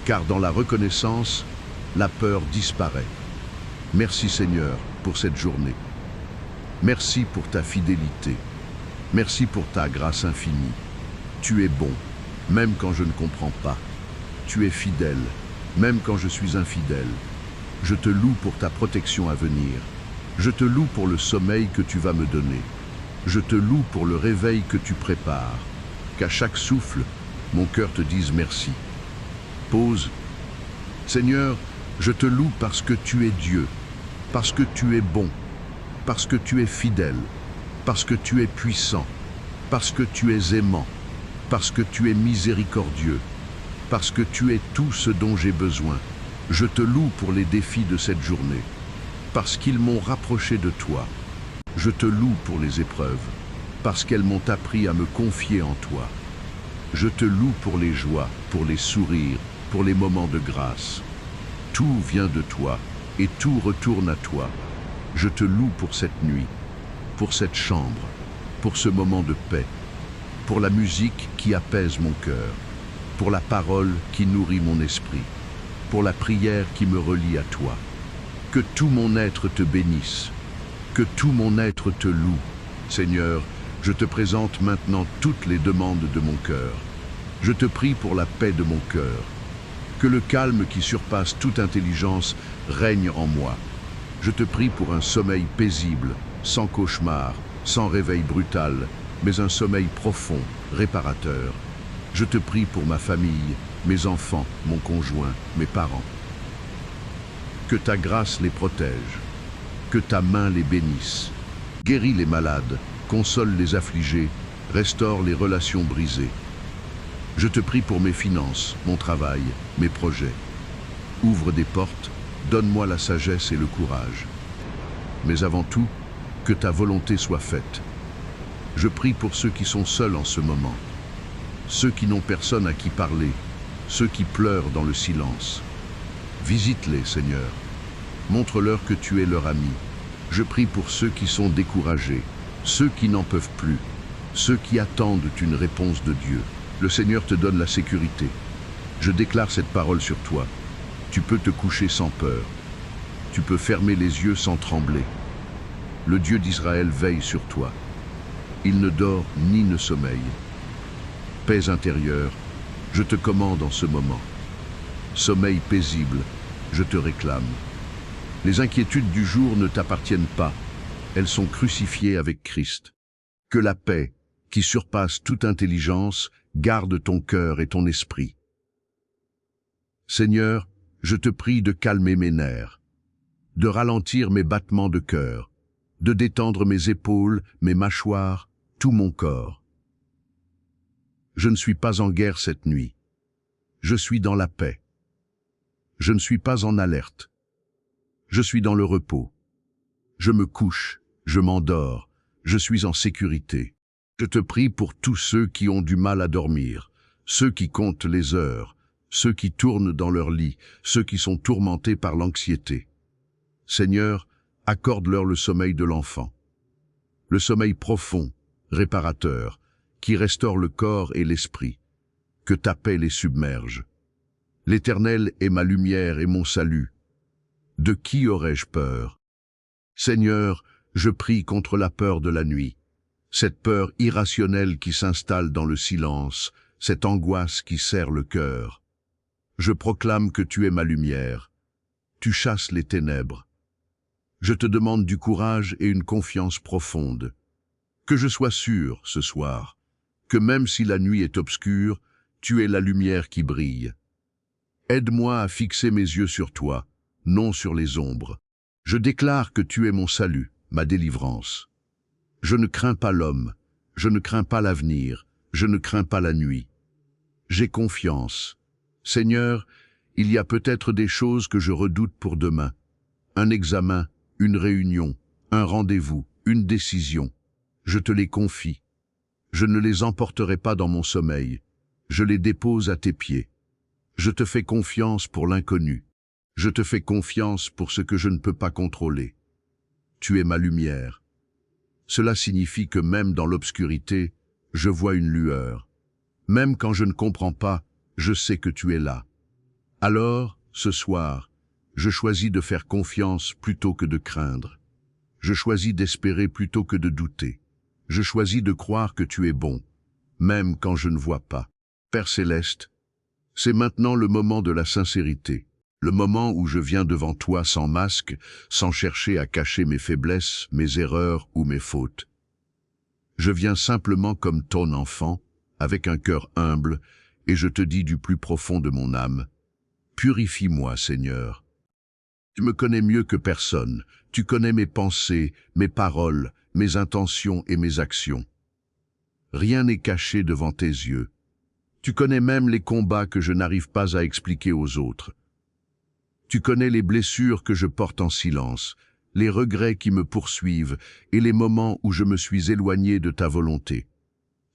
car dans la reconnaissance, la peur disparaît. Merci Seigneur pour cette journée. Merci pour ta fidélité. Merci pour ta grâce infinie. Tu es bon, même quand je ne comprends pas. Tu es fidèle, même quand je suis infidèle. Je te loue pour ta protection à venir. Je te loue pour le sommeil que tu vas me donner. Je te loue pour le réveil que tu prépares. Qu'à chaque souffle, mon cœur te dise merci. Pause. Seigneur, je te loue parce que tu es Dieu, parce que tu es bon, parce que tu es fidèle, parce que tu es puissant, parce que tu es aimant, parce que tu es miséricordieux, parce que tu es tout ce dont j'ai besoin. Je te loue pour les défis de cette journée, parce qu'ils m'ont rapproché de toi. Je te loue pour les épreuves, parce qu'elles m'ont appris à me confier en toi. Je te loue pour les joies, pour les sourires, pour les moments de grâce. Tout vient de toi et tout retourne à toi. Je te loue pour cette nuit, pour cette chambre, pour ce moment de paix, pour la musique qui apaise mon cœur, pour la parole qui nourrit mon esprit, pour la prière qui me relie à toi. Que tout mon être te bénisse, que tout mon être te loue. Seigneur, je te présente maintenant toutes les demandes de mon cœur. Je te prie pour la paix de mon cœur. Que le calme qui surpasse toute intelligence règne en moi. Je te prie pour un sommeil paisible, sans cauchemar, sans réveil brutal, mais un sommeil profond, réparateur. Je te prie pour ma famille, mes enfants, mon conjoint, mes parents. Que ta grâce les protège, que ta main les bénisse. Guéris les malades, console les affligés, restaure les relations brisées. Je te prie pour mes finances, mon travail, mes projets. Ouvre des portes, donne-moi la sagesse et le courage. Mais avant tout, que ta volonté soit faite. Je prie pour ceux qui sont seuls en ce moment, ceux qui n'ont personne à qui parler, ceux qui pleurent dans le silence. Visite-les, Seigneur. Montre-leur que tu es leur ami. Je prie pour ceux qui sont découragés, ceux qui n'en peuvent plus, ceux qui attendent une réponse de Dieu. Le Seigneur te donne la sécurité. Je déclare cette parole sur toi. Tu peux te coucher sans peur. Tu peux fermer les yeux sans trembler. Le Dieu d'Israël veille sur toi. Il ne dort ni ne sommeille. Paix intérieure, je te commande en ce moment. Sommeil paisible, je te réclame. Les inquiétudes du jour ne t'appartiennent pas. Elles sont crucifiées avec Christ. Que la paix, qui surpasse toute intelligence, garde ton cœur et ton esprit. Seigneur, je te prie de calmer mes nerfs, de ralentir mes battements de cœur, de détendre mes épaules, mes mâchoires, tout mon corps. Je ne suis pas en guerre cette nuit. Je suis dans la paix. Je ne suis pas en alerte. Je suis dans le repos. Je me couche, je m'endors, je suis en sécurité. Je te prie pour tous ceux qui ont du mal à dormir, ceux qui comptent les heures, ceux qui tournent dans leur lit, ceux qui sont tourmentés par l'anxiété. Seigneur, accorde-leur le sommeil de l'enfant. Le sommeil profond, réparateur, qui restaure le corps et l'esprit. Que ta paix les submerge. L'Éternel est ma lumière et mon salut. De qui aurais-je peur? Seigneur, je prie contre la peur de la nuit, cette peur irrationnelle qui s'installe dans le silence, cette angoisse qui serre le cœur. Je proclame que tu es ma lumière. Tu chasses les ténèbres. Je te demande du courage et une confiance profonde. Que je sois sûr, ce soir, que même si la nuit est obscure, tu es la lumière qui brille. Aide-moi à fixer mes yeux sur toi, non sur les ombres. Je déclare que tu es mon salut, ma délivrance. Je ne crains pas l'homme, je ne crains pas l'avenir, je ne crains pas la nuit. J'ai confiance. Seigneur, il y a peut-être des choses que je redoute pour demain. Un examen, une réunion, un rendez-vous, une décision. Je te les confie. Je ne les emporterai pas dans mon sommeil. Je les dépose à tes pieds. Je te fais confiance pour l'inconnu. Je te fais confiance pour ce que je ne peux pas contrôler. Tu es ma lumière. Cela signifie que même dans l'obscurité, je vois une lueur. Même quand je ne comprends pas, je sais que tu es là. Alors, ce soir, je choisis de faire confiance plutôt que de craindre. Je choisis d'espérer plutôt que de douter. Je choisis de croire que tu es bon, même quand je ne vois pas. Père Céleste, c'est maintenant le moment de la sincérité, le moment où je viens devant toi sans masque, sans chercher à cacher mes faiblesses, mes erreurs ou mes fautes. Je viens simplement comme ton enfant, avec un cœur humble, et je te dis du plus profond de mon âme, purifie-moi, Seigneur. Tu me connais mieux que personne, tu connais mes pensées, mes paroles, mes intentions et mes actions. Rien n'est caché devant tes yeux. Tu connais même les combats que je n'arrive pas à expliquer aux autres. Tu connais les blessures que je porte en silence, les regrets qui me poursuivent et les moments où je me suis éloigné de ta volonté.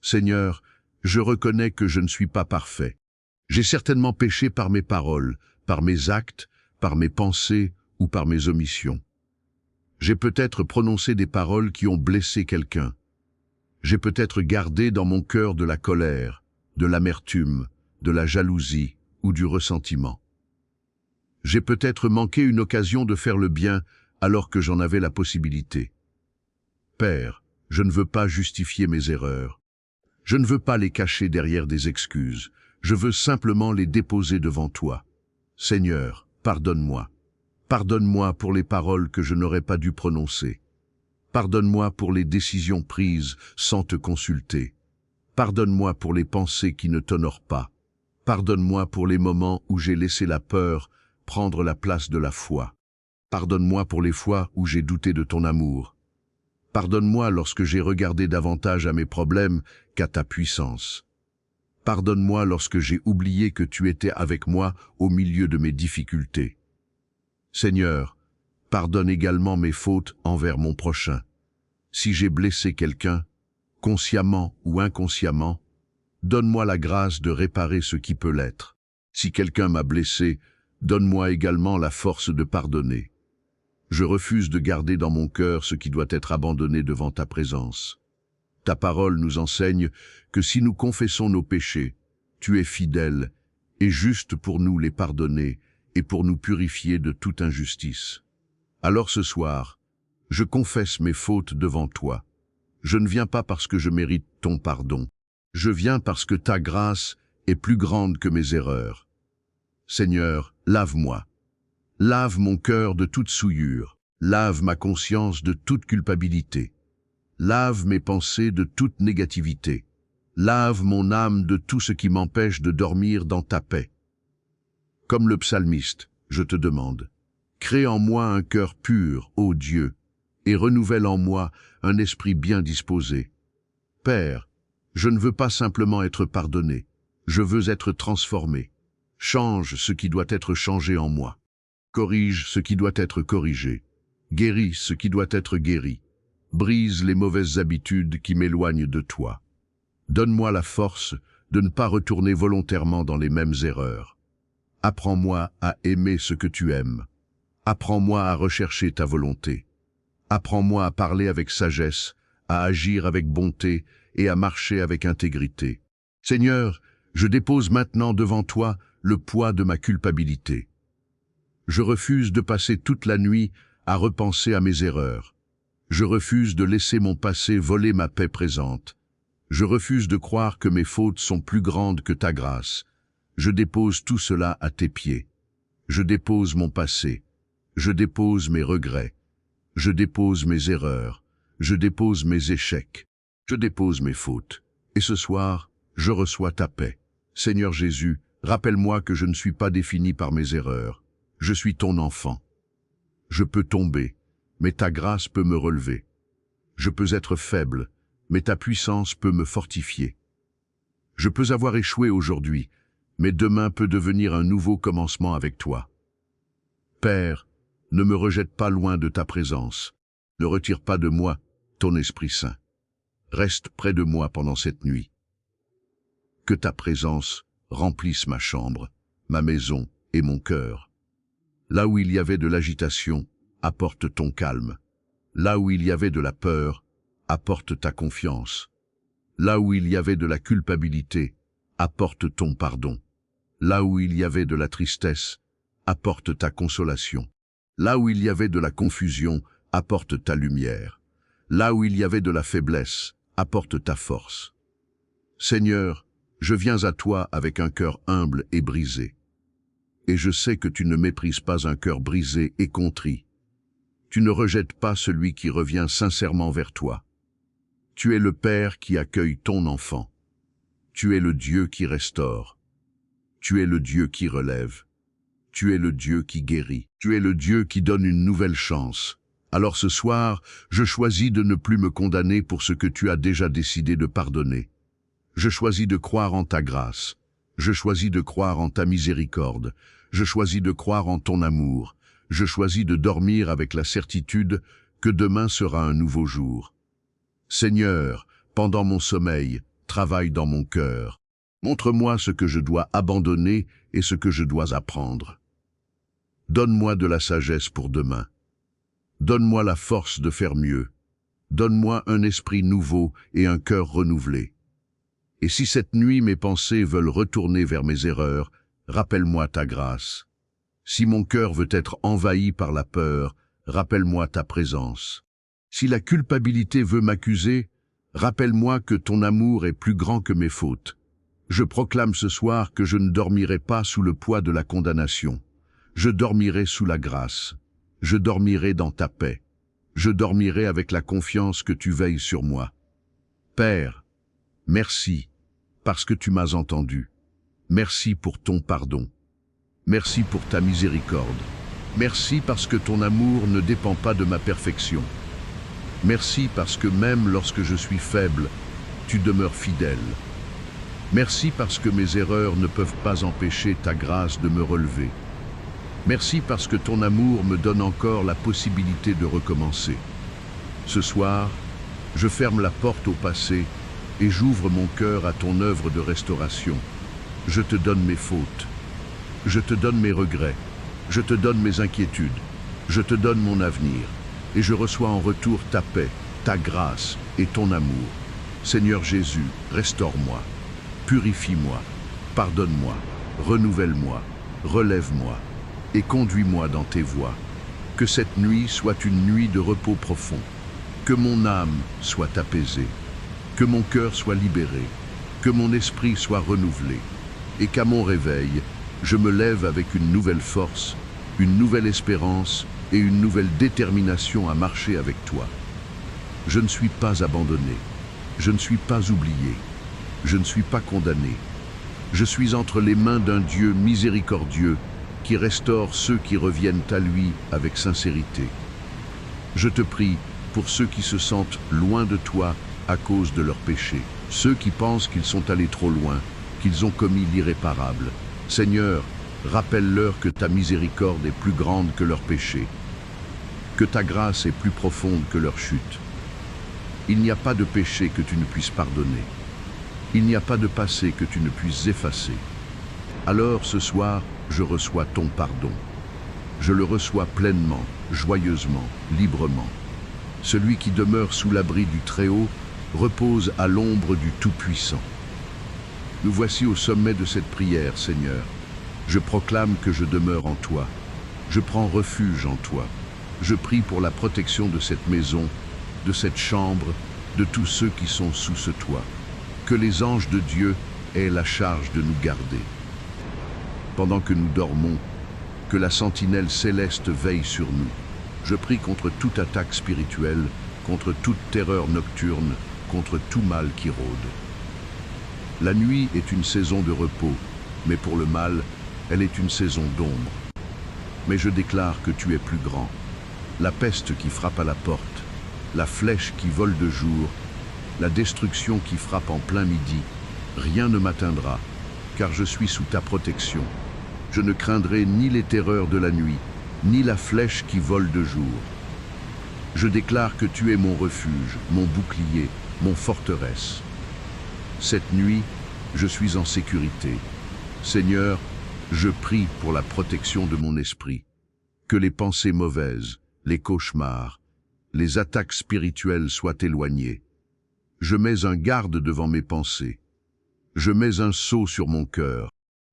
Seigneur, je reconnais que je ne suis pas parfait. J'ai certainement péché par mes paroles, par mes actes, par mes pensées ou par mes omissions. J'ai peut-être prononcé des paroles qui ont blessé quelqu'un. J'ai peut-être gardé dans mon cœur de la colère, de l'amertume, de la jalousie ou du ressentiment. J'ai peut-être manqué une occasion de faire le bien alors que j'en avais la possibilité. Père, je ne veux pas justifier mes erreurs. Je ne veux pas les cacher derrière des excuses. Je veux simplement les déposer devant toi. Seigneur, pardonne-moi. Pardonne-moi pour les paroles que je n'aurais pas dû prononcer. Pardonne-moi pour les décisions prises sans te consulter. Pardonne-moi pour les pensées qui ne t'honorent pas. Pardonne-moi pour les moments où j'ai laissé la peur prendre la place de la foi. Pardonne-moi pour les fois où j'ai douté de ton amour. Pardonne-moi lorsque j'ai regardé davantage à mes problèmes qu'à ta puissance. Pardonne-moi lorsque j'ai oublié que tu étais avec moi au milieu de mes difficultés. Seigneur, pardonne également mes fautes envers mon prochain. Si j'ai blessé quelqu'un, consciemment ou inconsciemment, donne-moi la grâce de réparer ce qui peut l'être. Si quelqu'un m'a blessé, donne-moi également la force de pardonner. Je refuse de garder dans mon cœur ce qui doit être abandonné devant ta présence. Ta parole nous enseigne que si nous confessons nos péchés, tu es fidèle et juste pour nous les pardonner et pour nous purifier de toute injustice. Alors ce soir, je confesse mes fautes devant toi. Je ne viens pas parce que je mérite ton pardon. Je viens parce que ta grâce est plus grande que mes erreurs. Seigneur, lave-moi. Lave mon cœur de toute souillure. Lave ma conscience de toute culpabilité. Lave mes pensées de toute négativité. Lave mon âme de tout ce qui m'empêche de dormir dans ta paix. Comme le psalmiste, je te demande, crée en moi un cœur pur, ô Dieu, et renouvelle en moi un esprit bien disposé. Père, je ne veux pas simplement être pardonné, je veux être transformé. Change ce qui doit être changé en moi. Corrige ce qui doit être corrigé. Guéris ce qui doit être guéri. Brise les mauvaises habitudes qui m'éloignent de toi. Donne-moi la force de ne pas retourner volontairement dans les mêmes erreurs. Apprends-moi à aimer ce que tu aimes. Apprends-moi à rechercher ta volonté. Apprends-moi à parler avec sagesse, à agir avec bonté et à marcher avec intégrité. Seigneur, je dépose maintenant devant toi le poids de ma culpabilité. Je refuse de passer toute la nuit à repenser à mes erreurs. Je refuse de laisser mon passé voler ma paix présente. Je refuse de croire que mes fautes sont plus grandes que ta grâce. Je dépose tout cela à tes pieds. Je dépose mon passé. Je dépose mes regrets. Je dépose mes erreurs. Je dépose mes échecs. Je dépose mes fautes. Et ce soir, je reçois ta paix. Seigneur Jésus, rappelle-moi que je ne suis pas défini par mes erreurs. Je suis ton enfant. Je peux tomber, mais ta grâce peut me relever. Je peux être faible, mais ta puissance peut me fortifier. Je peux avoir échoué aujourd'hui, mais demain peut devenir un nouveau commencement avec toi. Père, ne me rejette pas loin de ta présence. Ne retire pas de moi ton Esprit Saint. Reste près de moi pendant cette nuit. Que ta présence remplisse ma chambre, ma maison et mon cœur. Là où il y avait de l'agitation, apporte ton calme. Là où il y avait de la peur, apporte ta confiance. Là où il y avait de la culpabilité, apporte ton pardon. Là où il y avait de la tristesse, apporte ta consolation. Là où il y avait de la confusion, apporte ta lumière. Là où il y avait de la faiblesse, apporte ta force. Seigneur, je viens à toi avec un cœur humble et brisé. Et je sais que tu ne méprises pas un cœur brisé et contrit. Tu ne rejettes pas celui qui revient sincèrement vers toi. Tu es le Père qui accueille ton enfant. Tu es le Dieu qui restaure. Tu es le Dieu qui relève. Tu es le Dieu qui guérit. Tu es le Dieu qui donne une nouvelle chance. Alors ce soir, je choisis de ne plus me condamner pour ce que tu as déjà décidé de pardonner. Je choisis de croire en ta grâce. Je choisis de croire en ta miséricorde. Je choisis de croire en ton amour. Je choisis de dormir avec la certitude que demain sera un nouveau jour. Seigneur, pendant mon sommeil, travaille dans mon cœur. Montre-moi ce que je dois abandonner et ce que je dois apprendre. Donne-moi de la sagesse pour demain. Donne-moi la force de faire mieux. Donne-moi un esprit nouveau et un cœur renouvelé. Et si cette nuit mes pensées veulent retourner vers mes erreurs, rappelle-moi ta grâce. Si mon cœur veut être envahi par la peur, rappelle-moi ta présence. Si la culpabilité veut m'accuser, rappelle-moi que ton amour est plus grand que mes fautes. Je proclame ce soir que je ne dormirai pas sous le poids de la condamnation. Je dormirai sous la grâce. Je dormirai dans ta paix. Je dormirai avec la confiance que tu veilles sur moi. Père, merci, parce que tu m'as entendu. Merci pour ton pardon. Merci pour ta miséricorde. Merci parce que ton amour ne dépend pas de ma perfection. Merci parce que même lorsque je suis faible, tu demeures fidèle. Merci parce que mes erreurs ne peuvent pas empêcher ta grâce de me relever. Merci parce que ton amour me donne encore la possibilité de recommencer. Ce soir, Je ferme la porte au passé et j'ouvre mon cœur à ton œuvre de restauration. Je te donne mes fautes. Je te donne mes regrets. Je te donne mes inquiétudes. Je te donne mon avenir. Et je reçois en retour ta paix, ta grâce et ton amour. Seigneur Jésus, restaure-moi. Purifie-moi. Pardonne-moi. Renouvelle-moi. Relève-moi. Et conduis-moi dans tes voies. Que cette nuit soit une nuit de repos profond. Que mon âme soit apaisée. Que mon cœur soit libéré. Que mon esprit soit renouvelé. Et qu'à mon réveil, je me lève avec une nouvelle force, une nouvelle espérance et une nouvelle détermination à marcher avec toi. Je ne suis pas abandonné. Je ne suis pas oublié. Je ne suis pas condamné. Je suis entre les mains d'un Dieu miséricordieux qui restaure ceux qui reviennent à lui avec sincérité. Je te prie pour ceux qui se sentent loin de toi à cause de leurs péchés, ceux qui pensent qu'ils sont allés trop loin, qu'ils ont commis l'irréparable. Seigneur, rappelle-leur que ta miséricorde est plus grande que leurs péchés, que ta grâce est plus profonde que leur chute. Il n'y a pas de péché que tu ne puisses pardonner. Il n'y a pas de passé que tu ne puisses effacer. Alors ce soir, je reçois ton pardon. Je le reçois pleinement, joyeusement, librement. Celui qui demeure sous l'abri du Très-Haut repose à l'ombre du Tout-Puissant. Nous voici au sommet de cette prière, Seigneur. Je proclame que je demeure en toi. Je prends refuge en toi. Je prie pour la protection de cette maison, de cette chambre, de tous ceux qui sont sous ce toit. Que les anges de Dieu aient la charge de nous garder. Pendant que nous dormons, que la sentinelle céleste veille sur nous. Je prie contre toute attaque spirituelle, contre toute terreur nocturne, contre tout mal qui rôde. La nuit est une saison de repos, mais pour le mal, elle est une saison d'ombre. Mais je déclare que tu es plus grand. La peste qui frappe à la porte, la flèche qui vole de jour, la destruction qui frappe en plein midi, rien ne m'atteindra, car je suis sous ta protection. Je ne craindrai ni les terreurs de la nuit, ni la flèche qui vole de jour. Je déclare que tu es mon refuge, mon bouclier, mon forteresse. Cette nuit, je suis en sécurité. Seigneur, je prie pour la protection de mon esprit. Que les pensées mauvaises, les cauchemars, les attaques spirituelles soient éloignées. Je mets un garde devant mes pensées. Je mets un sceau sur mon cœur.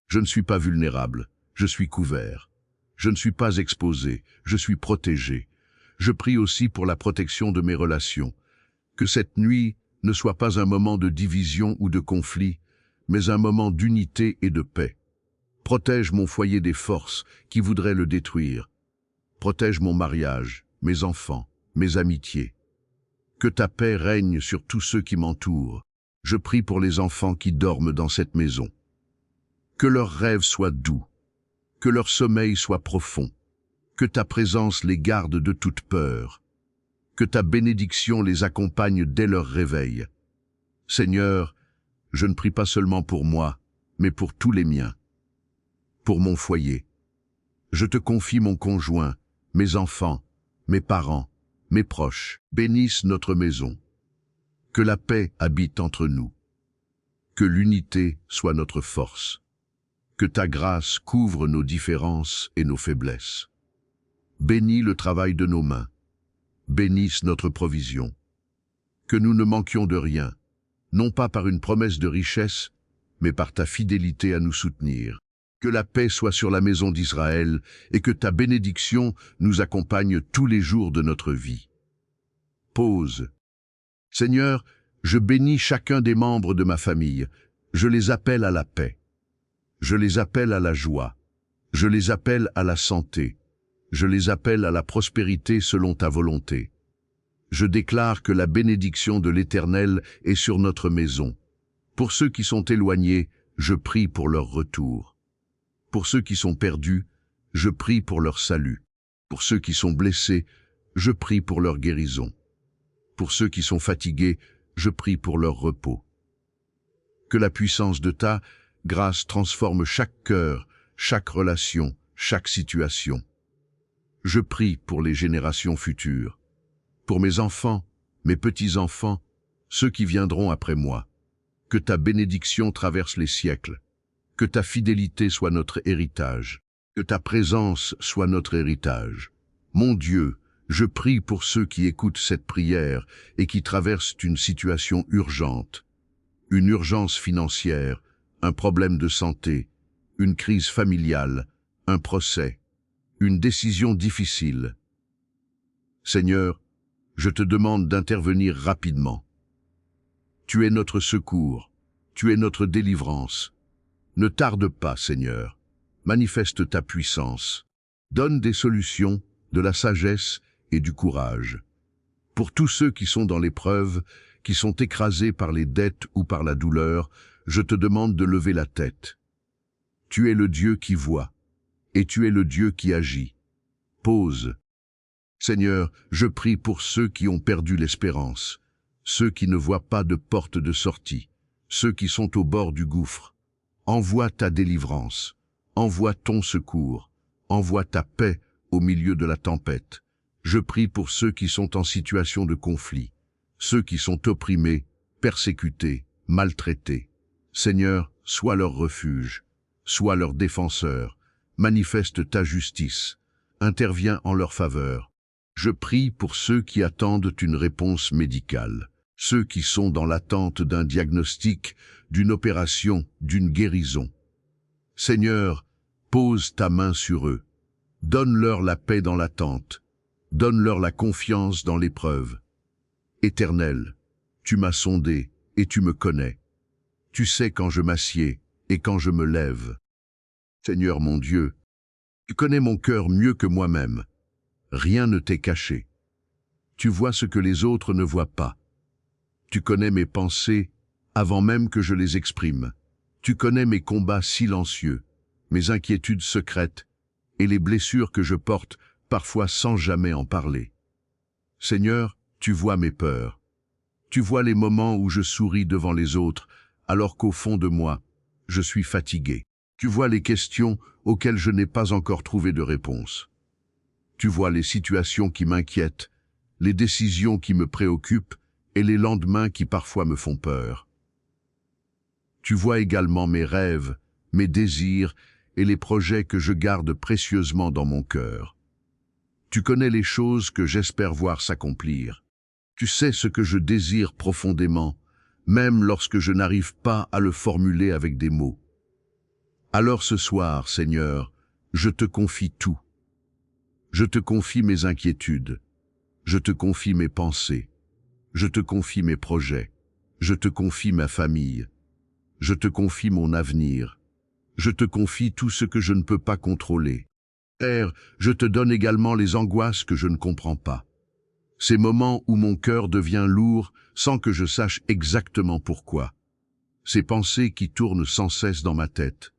Je ne suis pas vulnérable, je suis couvert. Je ne suis pas exposé, je suis protégé. Je prie aussi pour la protection de mes relations. Que cette nuit ne soit pas un moment de division ou de conflit, mais un moment d'unité et de paix. Protège mon foyer des forces qui voudraient le détruire. Protège mon mariage, mes enfants, mes amitiés. Que ta paix règne sur tous ceux qui m'entourent. Je prie pour les enfants qui dorment dans cette maison. Que leurs rêves soient doux, que leur sommeil soit profond, que ta présence les garde de toute peur, que ta bénédiction les accompagne dès leur réveil. Seigneur, je ne prie pas seulement pour moi, mais pour tous les miens, pour mon foyer. Je te confie mon conjoint, mes enfants, mes parents, mes proches. Bénisse notre maison. Que la paix habite entre nous. Que l'unité soit notre force. Que ta grâce couvre nos différences et nos faiblesses. Bénis le travail de nos mains. Bénisse notre provision. Que nous ne manquions de rien, non pas par une promesse de richesse, mais par ta fidélité à nous soutenir. Que la paix soit sur la maison d'Israël et que ta bénédiction nous accompagne tous les jours de notre vie. Pause. Seigneur, je bénis chacun des membres de ma famille. Je les appelle à la paix. Je les appelle à la joie. Je les appelle à la santé. Je les appelle à la prospérité selon ta volonté. Je déclare que la bénédiction de l'Éternel est sur notre maison. Pour ceux qui sont éloignés, je prie pour leur retour. Pour ceux qui sont perdus, je prie pour leur salut. Pour ceux qui sont blessés, je prie pour leur guérison. Pour ceux qui sont fatigués, je prie pour leur repos. Que la puissance de ta grâce transforme chaque cœur, chaque relation, chaque situation. Je prie pour les générations futures, pour mes enfants, mes petits-enfants, ceux qui viendront après moi. Que ta bénédiction traverse les siècles, que ta fidélité soit notre héritage, que ta présence soit notre héritage. Mon Dieu, je prie pour ceux qui écoutent cette prière et qui traversent une situation urgente, une urgence financière, un problème de santé, une crise familiale, un procès, une décision difficile. Seigneur, je te demande d'intervenir rapidement. Tu es notre secours, tu es notre délivrance. Ne tarde pas, Seigneur. Manifeste ta puissance. Donne des solutions, de la sagesse et du courage. Pour tous ceux qui sont dans l'épreuve, qui sont écrasés par les dettes ou par la douleur, je te demande de lever la tête. Tu es le Dieu qui voit, et tu es le Dieu qui agit. Pause. Seigneur, je prie pour ceux qui ont perdu l'espérance, ceux qui ne voient pas de porte de sortie, ceux qui sont au bord du gouffre. Envoie ta délivrance, envoie ton secours, envoie ta paix au milieu de la tempête. Je prie pour ceux qui sont en situation de conflit, ceux qui sont opprimés, persécutés, maltraités. Seigneur, sois leur refuge, sois leur défenseur, manifeste ta justice, interviens en leur faveur. Je prie pour ceux qui attendent une réponse médicale, ceux qui sont dans l'attente d'un diagnostic, d'une opération, d'une guérison. Seigneur, pose ta main sur eux. Donne-leur la paix dans l'attente. Donne-leur la confiance dans l'épreuve. Éternel, tu m'as sondé et tu me connais. Tu sais quand je m'assieds et quand je me lève. Seigneur mon Dieu, tu connais mon cœur mieux que moi-même. Rien ne t'est caché. Tu vois ce que les autres ne voient pas. Tu connais mes pensées avant même que je les exprime. Tu connais mes combats silencieux, mes inquiétudes secrètes et les blessures que je porte parfois sans jamais en parler. Seigneur, tu vois mes peurs. Tu vois les moments où je souris devant les autres alors qu'au fond de moi, je suis fatigué. Tu vois les questions auxquelles je n'ai pas encore trouvé de réponse. Tu vois les situations qui m'inquiètent, les décisions qui me préoccupent et les lendemains qui parfois me font peur. Tu vois également mes rêves, mes désirs et les projets que je garde précieusement dans mon cœur. Tu connais les choses que j'espère voir s'accomplir. Tu sais ce que je désire profondément, même lorsque je n'arrive pas à le formuler avec des mots. Alors ce soir, Seigneur, je te confie tout. Je te confie mes inquiétudes, je te confie mes pensées, je te confie mes projets, je te confie ma famille, je te confie mon avenir, je te confie tout ce que je ne peux pas contrôler. Père, je te donne également les angoisses que je ne comprends pas. Ces moments où mon cœur devient lourd sans que je sache exactement pourquoi. Ces pensées qui tournent sans cesse dans ma tête.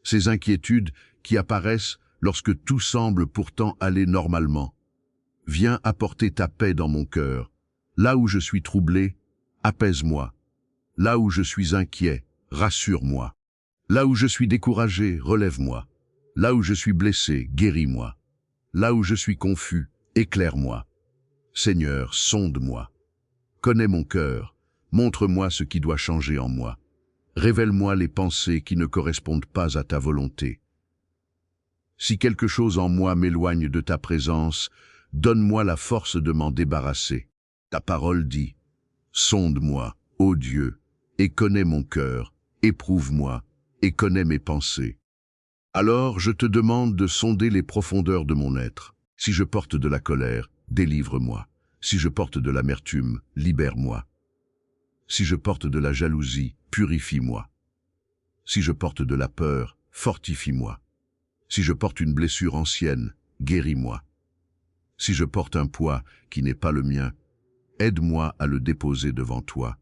Ces inquiétudes qui apparaissent lorsque tout semble pourtant aller normalement. Viens apporter ta paix dans mon cœur. Là où je suis troublé, apaise-moi. Là où je suis inquiet, rassure-moi. Là où je suis découragé, relève-moi. Là où je suis blessé, guéris-moi. Là où je suis confus, éclaire-moi. Seigneur, sonde-moi. Connais mon cœur. Montre-moi ce qui doit changer en moi. Révèle-moi les pensées qui ne correspondent pas à ta volonté. Si quelque chose en moi m'éloigne de ta présence, donne-moi la force de m'en débarrasser. Ta parole dit, sonde-moi, ô Dieu, et connais mon cœur, éprouve-moi, et connais mes pensées. Alors je te demande de sonder les profondeurs de mon être. Si je porte de la colère, délivre-moi. Si je porte de l'amertume, libère-moi. Si je porte de la jalousie, purifie-moi. Si je porte de la peur, fortifie-moi. Si je porte une blessure ancienne, guéris-moi. Si je porte un poids qui n'est pas le mien, aide-moi à le déposer devant toi.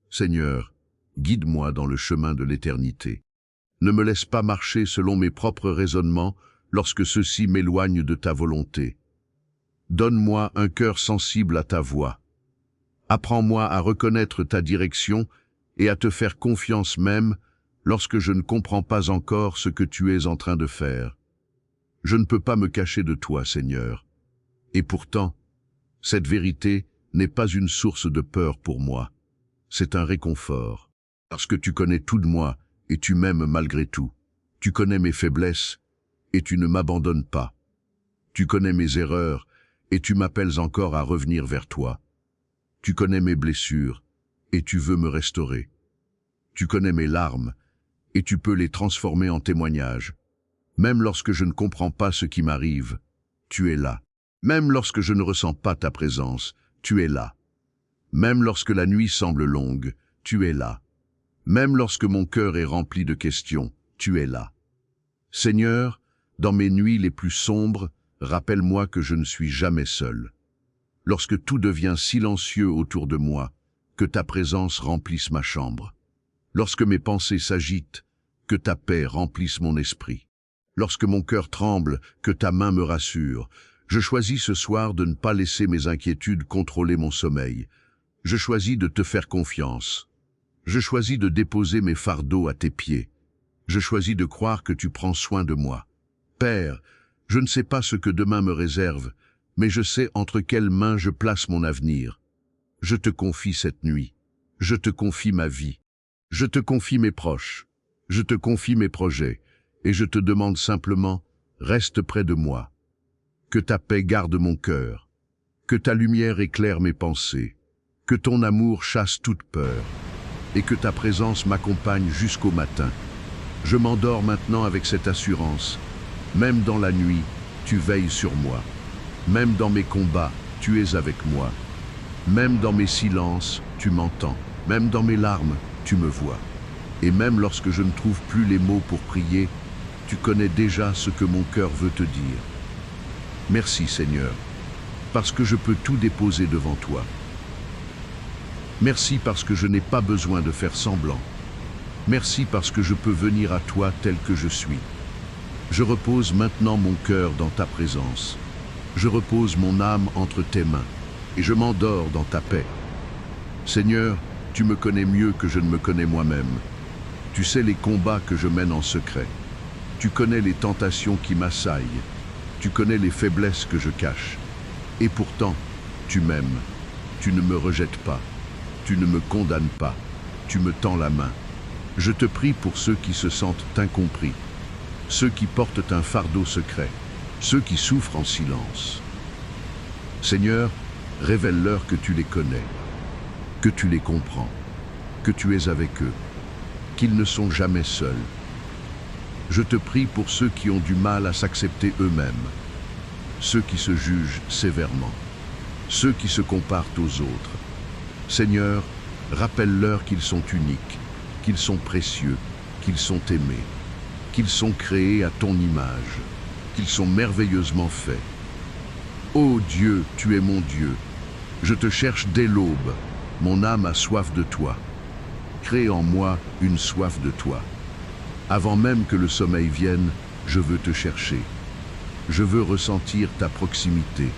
Seigneur, guide-moi dans le chemin de l'éternité. Ne me laisse pas marcher selon mes propres raisonnements lorsque ceux-ci m'éloignent de ta volonté. Donne-moi un cœur sensible à ta voix. Apprends-moi à reconnaître ta direction et à te faire confiance même lorsque je ne comprends pas encore ce que tu es en train de faire. Je ne peux pas me cacher de toi, Seigneur. Et pourtant, cette vérité n'est pas une source de peur pour moi. C'est un réconfort, parce que tu connais tout de moi et tu m'aimes malgré tout. Tu connais mes faiblesses et tu ne m'abandonnes pas. Tu connais mes erreurs et tu m'appelles encore à revenir vers toi. Tu connais mes blessures et tu veux me restaurer. Tu connais mes larmes et tu peux les transformer en témoignages. Même lorsque je ne comprends pas ce qui m'arrive, tu es là. Même lorsque je ne ressens pas ta présence, tu es là. Même lorsque la nuit semble longue, tu es là. Même lorsque mon cœur est rempli de questions, tu es là. Seigneur, dans mes nuits les plus sombres, rappelle-moi que je ne suis jamais seul. Lorsque tout devient silencieux autour de moi, que ta présence remplisse ma chambre. Lorsque mes pensées s'agitent, que ta paix remplisse mon esprit. Lorsque mon cœur tremble, que ta main me rassure. Je choisis ce soir de ne pas laisser mes inquiétudes contrôler mon sommeil. Je choisis de te faire confiance. Je choisis de déposer mes fardeaux à tes pieds. Je choisis de croire que tu prends soin de moi. Père, je ne sais pas ce que demain me réserve, mais je sais entre quelles mains je place mon avenir. Je te confie cette nuit. Je te confie ma vie. Je te confie mes proches. Je te confie mes projets. Et je te demande simplement, reste près de moi. Que ta paix garde mon cœur. Que ta lumière éclaire mes pensées. Que ton amour chasse toute peur. Et que ta présence m'accompagne jusqu'au matin. Je m'endors maintenant avec cette assurance. Même dans la nuit, tu veilles sur moi. Même dans mes combats, tu es avec moi. Même dans mes silences, tu m'entends. Même dans mes larmes, tu me vois. Et même lorsque je ne trouve plus les mots pour prier, tu connais déjà ce que mon cœur veut te dire. Merci Seigneur, parce que je peux tout déposer devant toi. Merci parce que je n'ai pas besoin de faire semblant. Merci parce que je peux venir à toi tel que je suis. Je repose maintenant mon cœur dans ta présence. Je repose mon âme entre tes mains et je m'endors dans ta paix. Seigneur, tu me connais mieux que je ne me connais moi-même. Tu sais les combats que je mène en secret. Tu connais les tentations qui m'assaillent. Tu connais les faiblesses que je cache. Et pourtant, tu m'aimes. Tu ne me rejettes pas. Tu ne me condamnes pas. Tu me tends la main. Je te prie pour ceux qui se sentent incompris, ceux qui portent un fardeau secret, ceux qui souffrent en silence. Seigneur, révèle-leur que tu les connais, que tu les comprends, que tu es avec eux, qu'ils ne sont jamais seuls. Je te prie pour ceux qui ont du mal à s'accepter eux-mêmes, ceux qui se jugent sévèrement, ceux qui se comparent aux autres. Seigneur, rappelle-leur qu'ils sont uniques, qu'ils sont précieux, qu'ils sont aimés, qu'ils sont créés à ton image, qu'ils sont merveilleusement faits. Ô Dieu, tu es mon Dieu. Je te cherche dès l'aube. Mon âme a soif de toi. Crée en moi une soif de toi. Avant même que le sommeil vienne, je veux te chercher. Je veux ressentir ta proximité.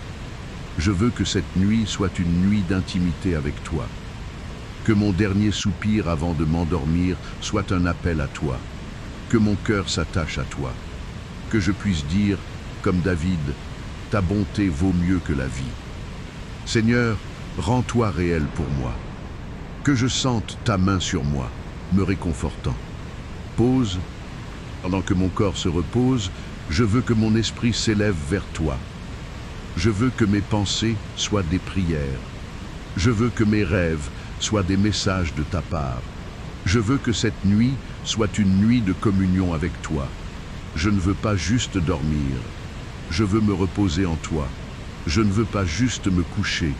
Je veux que cette nuit soit une nuit d'intimité avec toi. Que mon dernier soupir avant de m'endormir soit un appel à toi. Que mon cœur s'attache à toi. Que je puisse dire, comme David, ta bonté vaut mieux que la vie. Seigneur, rends-toi réel pour moi. Que je sente ta main sur moi, me réconfortant. Pause. Pendant que mon corps se repose, je veux que mon esprit s'élève vers toi. Je veux que mes pensées soient des prières. Je veux que mes rêves soient des messages de ta part. Je veux que cette nuit soit une nuit de communion avec toi. Je ne veux pas juste dormir. Je veux me reposer en toi. Je ne veux pas juste me coucher.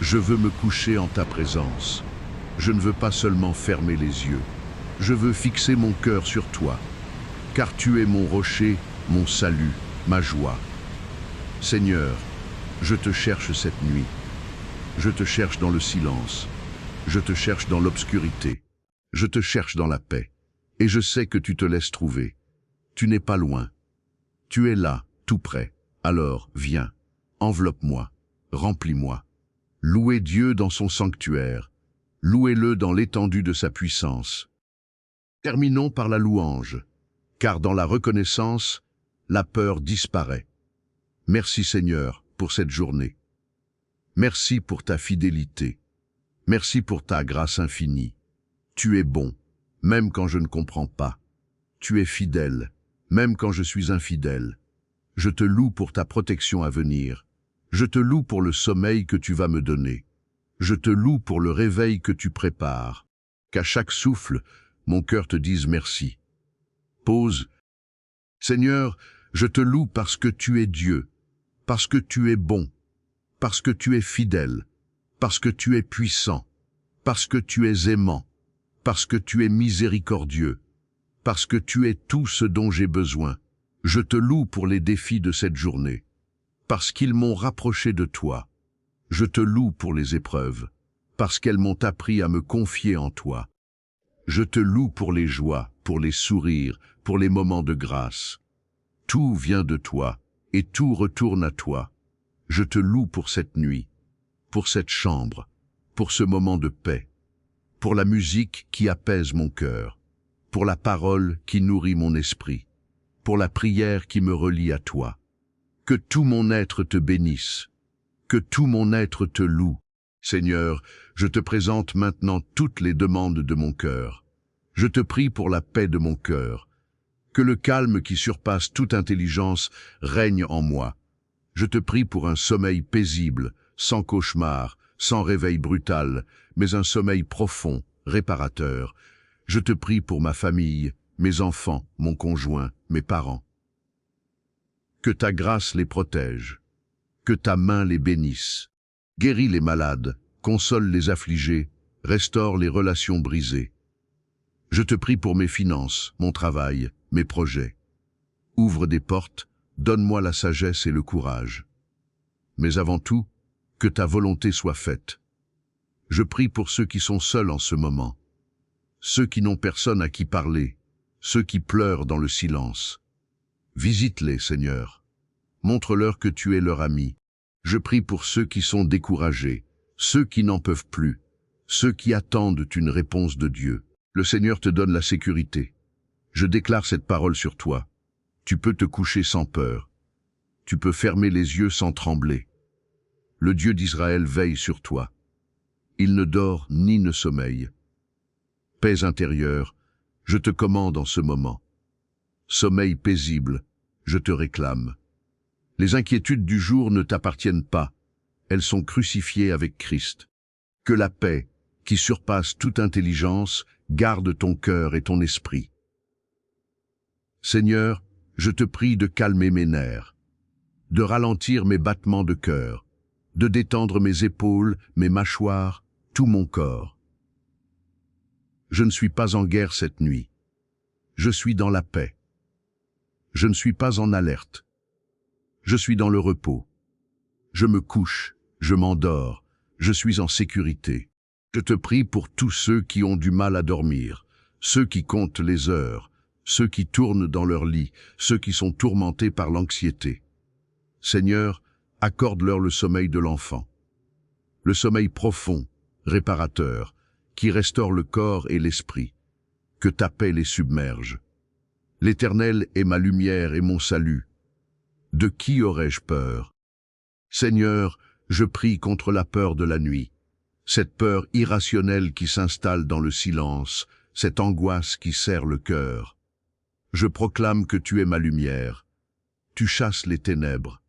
Je veux me coucher en ta présence. Je ne veux pas seulement fermer les yeux. Je veux fixer mon cœur sur toi. Car tu es mon rocher, mon salut, ma joie. Seigneur, je te cherche cette nuit. Je te cherche dans le silence. Je te cherche dans l'obscurité. Je te cherche dans la paix. Et je sais que tu te laisses trouver. Tu n'es pas loin. Tu es là, tout près. Alors, viens, enveloppe-moi, remplis-moi. Louez Dieu dans son sanctuaire. Louez-le dans l'étendue de sa puissance. Terminons par la louange, car dans la reconnaissance, la peur disparaît. Merci Seigneur pour cette journée. Merci pour ta fidélité. Merci pour ta grâce infinie. Tu es bon, même quand je ne comprends pas. Tu es fidèle, même quand je suis infidèle. Je te loue pour ta protection à venir. Je te loue pour le sommeil que tu vas me donner. Je te loue pour le réveil que tu prépares. Qu'à chaque souffle, mon cœur te dise merci. Pause. Seigneur, je te loue parce que tu es Dieu, parce que tu es bon, parce que tu es fidèle, parce que tu es puissant, parce que tu es aimant, parce que tu es miséricordieux, parce que tu es tout ce dont j'ai besoin. Je te loue pour les défis de cette journée, parce qu'ils m'ont rapproché de toi. Je te loue pour les épreuves, parce qu'elles m'ont appris à me confier en toi. Je te loue pour les joies, pour les sourires, pour les moments de grâce. Tout vient de toi, et tout retourne à toi. Je te loue pour cette nuit, pour cette chambre, pour ce moment de paix, pour la musique qui apaise mon cœur, pour la parole qui nourrit mon esprit, pour la prière qui me relie à toi. Que tout mon être te bénisse, que tout mon être te loue. Seigneur, je te présente maintenant toutes les demandes de mon cœur. Je te prie pour la paix de mon cœur. Que le calme qui surpasse toute intelligence règne en moi. Je te prie pour un sommeil paisible, sans cauchemar, sans réveil brutal, mais un sommeil profond, réparateur. Je te prie pour ma famille, mes enfants, mon conjoint, mes parents. Que ta grâce les protège, que ta main les bénisse. Guéris les malades, console les affligés, restaure les relations brisées. Je te prie pour mes finances, mon travail, mes projets. Ouvre des portes, donne-moi la sagesse et le courage. Mais avant tout, que ta volonté soit faite. Je prie pour ceux qui sont seuls en ce moment, ceux qui n'ont personne à qui parler, ceux qui pleurent dans le silence. Visite-les, Seigneur. Montre-leur que tu es leur ami. Je prie pour ceux qui sont découragés, ceux qui n'en peuvent plus, ceux qui attendent une réponse de Dieu. Le Seigneur te donne la sécurité. Je déclare cette parole sur toi. Tu peux te coucher sans peur. Tu peux fermer les yeux sans trembler. Le Dieu d'Israël veille sur toi. Il ne dort ni ne sommeille. Paix intérieure, je te commande en ce moment. Sommeil paisible, je te réclame. Les inquiétudes du jour ne t'appartiennent pas. Elles sont crucifiées avec Christ. Que la paix, qui surpasse toute intelligence, garde ton cœur et ton esprit. Seigneur, je te prie de calmer mes nerfs, de ralentir mes battements de cœur, de détendre mes épaules, mes mâchoires, tout mon corps. Je ne suis pas en guerre cette nuit. Je suis dans la paix. Je ne suis pas en alerte. Je suis dans le repos. Je me couche, je m'endors, je suis en sécurité. Je te prie pour tous ceux qui ont du mal à dormir, ceux qui comptent les heures, ceux qui tournent dans leur lit, ceux qui sont tourmentés par l'anxiété. Seigneur, accorde-leur le sommeil de l'enfant, le sommeil profond, réparateur, qui restaure le corps et l'esprit, que ta paix les submerge. L'Éternel est ma lumière et mon salut. De qui aurais-je peur? Seigneur, je prie contre la peur de la nuit, cette peur irrationnelle qui s'installe dans le silence, cette angoisse qui serre le cœur. Je proclame que tu es ma lumière. Tu chasses les ténèbres.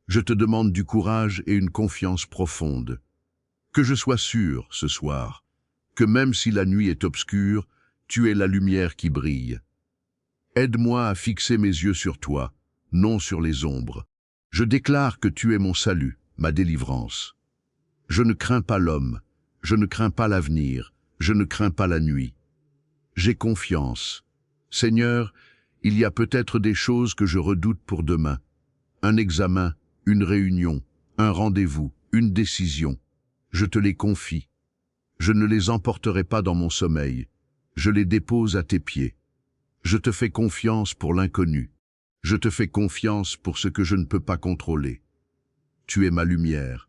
Je te demande du courage et une confiance profonde. Que je sois sûr, ce soir, que même si la nuit est obscure, tu es la lumière qui brille. Aide-moi à fixer mes yeux sur toi, non sur les ombres. Je déclare que tu es mon salut, ma délivrance. Je ne crains pas l'homme, je ne crains pas l'avenir, je ne crains pas la nuit. J'ai confiance. Seigneur, il y a peut-être des choses que je redoute pour demain. Un examen, une réunion, un rendez-vous, une décision. Je te les confie. Je ne les emporterai pas dans mon sommeil. Je les dépose à tes pieds. Je te fais confiance pour l'inconnu. Je te fais confiance pour ce que je ne peux pas contrôler. Tu es ma lumière.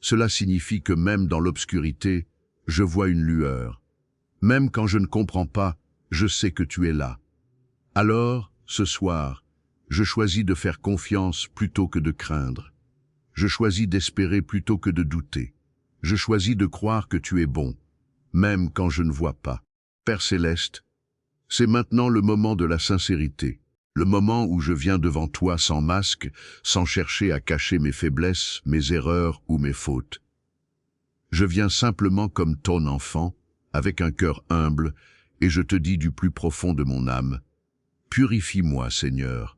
Cela signifie que même dans l'obscurité, je vois une lueur. Même quand je ne comprends pas, je sais que tu es là. Alors, ce soir, je choisis de faire confiance plutôt que de craindre. Je choisis d'espérer plutôt que de douter. Je choisis de croire que tu es bon, même quand je ne vois pas. Père Céleste, c'est maintenant le moment de la sincérité, le moment où je viens devant toi sans masque, sans chercher à cacher mes faiblesses, mes erreurs ou mes fautes. Je viens simplement comme ton enfant, avec un cœur humble, et je te dis du plus profond de mon âme, purifie-moi, Seigneur.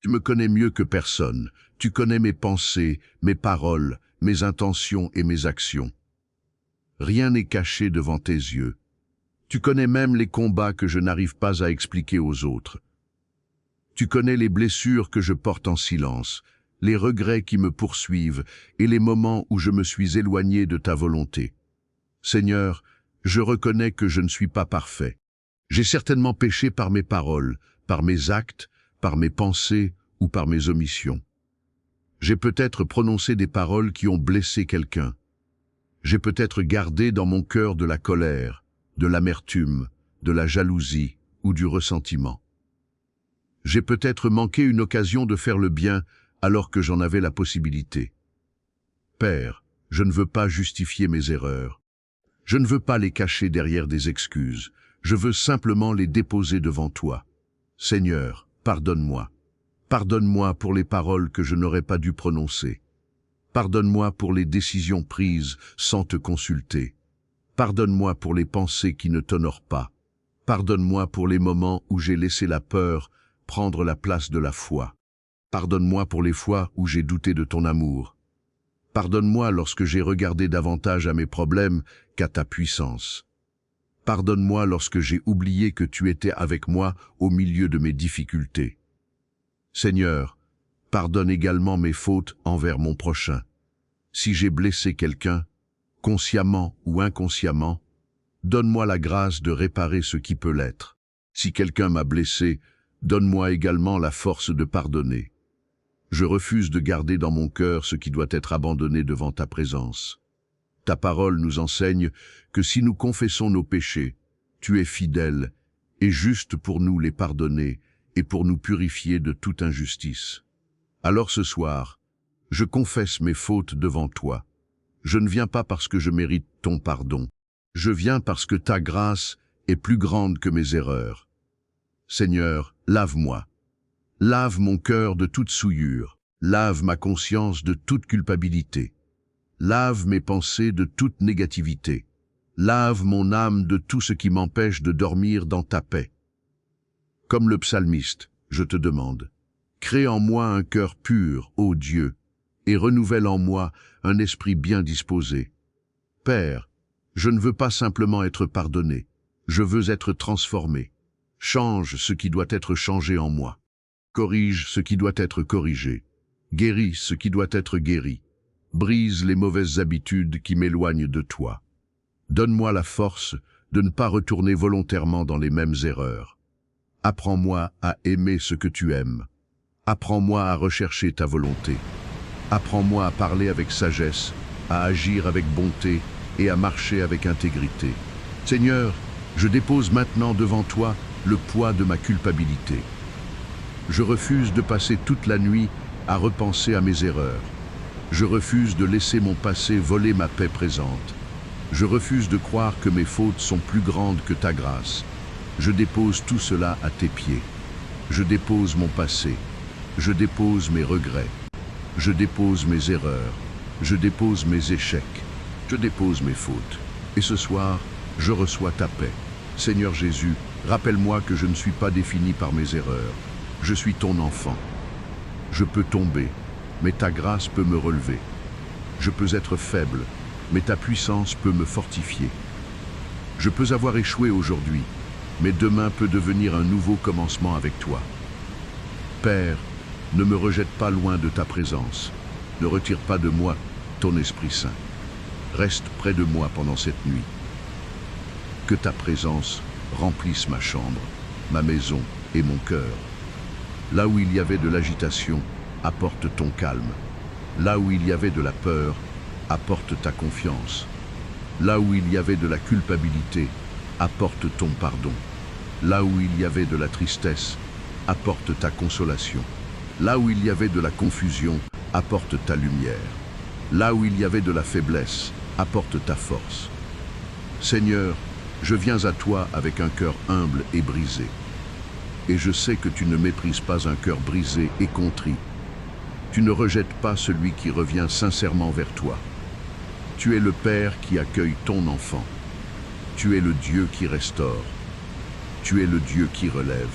Tu me connais mieux que personne, tu connais mes pensées, mes paroles, mes intentions et mes actions. Rien n'est caché devant tes yeux. Tu connais même les combats que je n'arrive pas à expliquer aux autres. Tu connais les blessures que je porte en silence, les regrets qui me poursuivent et les moments où je me suis éloigné de ta volonté. Seigneur, je reconnais que je ne suis pas parfait. J'ai certainement péché par mes paroles, par mes actes, par mes pensées ou par mes omissions. J'ai peut-être prononcé des paroles qui ont blessé quelqu'un. J'ai peut-être gardé dans mon cœur de la colère, de l'amertume, de la jalousie ou du ressentiment. J'ai peut-être manqué une occasion de faire le bien alors que j'en avais la possibilité. Père, je ne veux pas justifier mes erreurs. Je ne veux pas les cacher derrière des excuses. Je veux simplement les déposer devant toi. Seigneur, pardonne-moi. Pardonne-moi pour les paroles que je n'aurais pas dû prononcer. Pardonne-moi pour les décisions prises sans te consulter. Pardonne-moi pour les pensées qui ne t'honorent pas. Pardonne-moi pour les moments où j'ai laissé la peur prendre la place de la foi. Pardonne-moi pour les fois où j'ai douté de ton amour. Pardonne-moi lorsque j'ai regardé davantage à mes problèmes qu'à ta puissance. Pardonne-moi lorsque j'ai oublié que tu étais avec moi au milieu de mes difficultés. Seigneur, pardonne également mes fautes envers mon prochain. Si j'ai blessé quelqu'un, consciemment ou inconsciemment, donne-moi la grâce de réparer ce qui peut l'être. Si quelqu'un m'a blessé, donne-moi également la force de pardonner. Je refuse de garder dans mon cœur ce qui doit être abandonné devant ta présence. Ta parole nous enseigne que si nous confessons nos péchés, tu es fidèle et juste pour nous les pardonner et pour nous purifier de toute injustice. Alors ce soir, je confesse mes fautes devant toi. Je ne viens pas parce que je mérite ton pardon. Je viens parce que ta grâce est plus grande que mes erreurs. Seigneur, lave-moi. Lave mon cœur de toute souillure. Lave ma conscience de toute culpabilité. Lave mes pensées de toute négativité. Lave mon âme de tout ce qui m'empêche de dormir dans ta paix. Comme le psalmiste, je te demande, crée en moi un cœur pur, ô Dieu, et renouvelle en moi un esprit bien disposé. Père, je ne veux pas simplement être pardonné, je veux être transformé. Change ce qui doit être changé en moi. Corrige ce qui doit être corrigé. Guéris ce qui doit être guéri. Brise les mauvaises habitudes qui m'éloignent de toi. Donne-moi la force de ne pas retourner volontairement dans les mêmes erreurs. Apprends-moi à aimer ce que tu aimes. Apprends-moi à rechercher ta volonté. Apprends-moi à parler avec sagesse, à agir avec bonté et à marcher avec intégrité. Seigneur, je dépose maintenant devant toi le poids de ma culpabilité. Je refuse de passer toute la nuit à repenser à mes erreurs. Je refuse de laisser mon passé voler ma paix présente. Je refuse de croire que mes fautes sont plus grandes que ta grâce. Je dépose tout cela à tes pieds. Je dépose mon passé. Je dépose mes regrets. Je dépose mes erreurs. Je dépose mes échecs. Je dépose mes fautes. Et ce soir, je reçois ta paix. Seigneur Jésus, rappelle-moi que je ne suis pas défini par mes erreurs. Je suis ton enfant. Je peux tomber, mais ta grâce peut me relever. Je peux être faible, mais ta puissance peut me fortifier. Je peux avoir échoué aujourd'hui, mais demain peut devenir un nouveau commencement avec toi. Père, ne me rejette pas loin de ta présence. Ne retire pas de moi ton Esprit Saint. Reste près de moi pendant cette nuit. Que ta présence remplisse ma chambre, ma maison et mon cœur. Là où il y avait de l'agitation, apporte ton calme. Là où il y avait de la peur, apporte ta confiance. Là où il y avait de la culpabilité, apporte ton pardon. Là où il y avait de la tristesse, apporte ta consolation. Là où il y avait de la confusion, apporte ta lumière. Là où il y avait de la faiblesse, apporte ta force. Seigneur, je viens à toi avec un cœur humble et brisé. Et je sais que tu ne méprises pas un cœur brisé et contrit. Tu ne rejettes pas celui qui revient sincèrement vers toi. Tu es le Père qui accueille ton enfant. Tu es le Dieu qui restaure. Tu es le Dieu qui relève.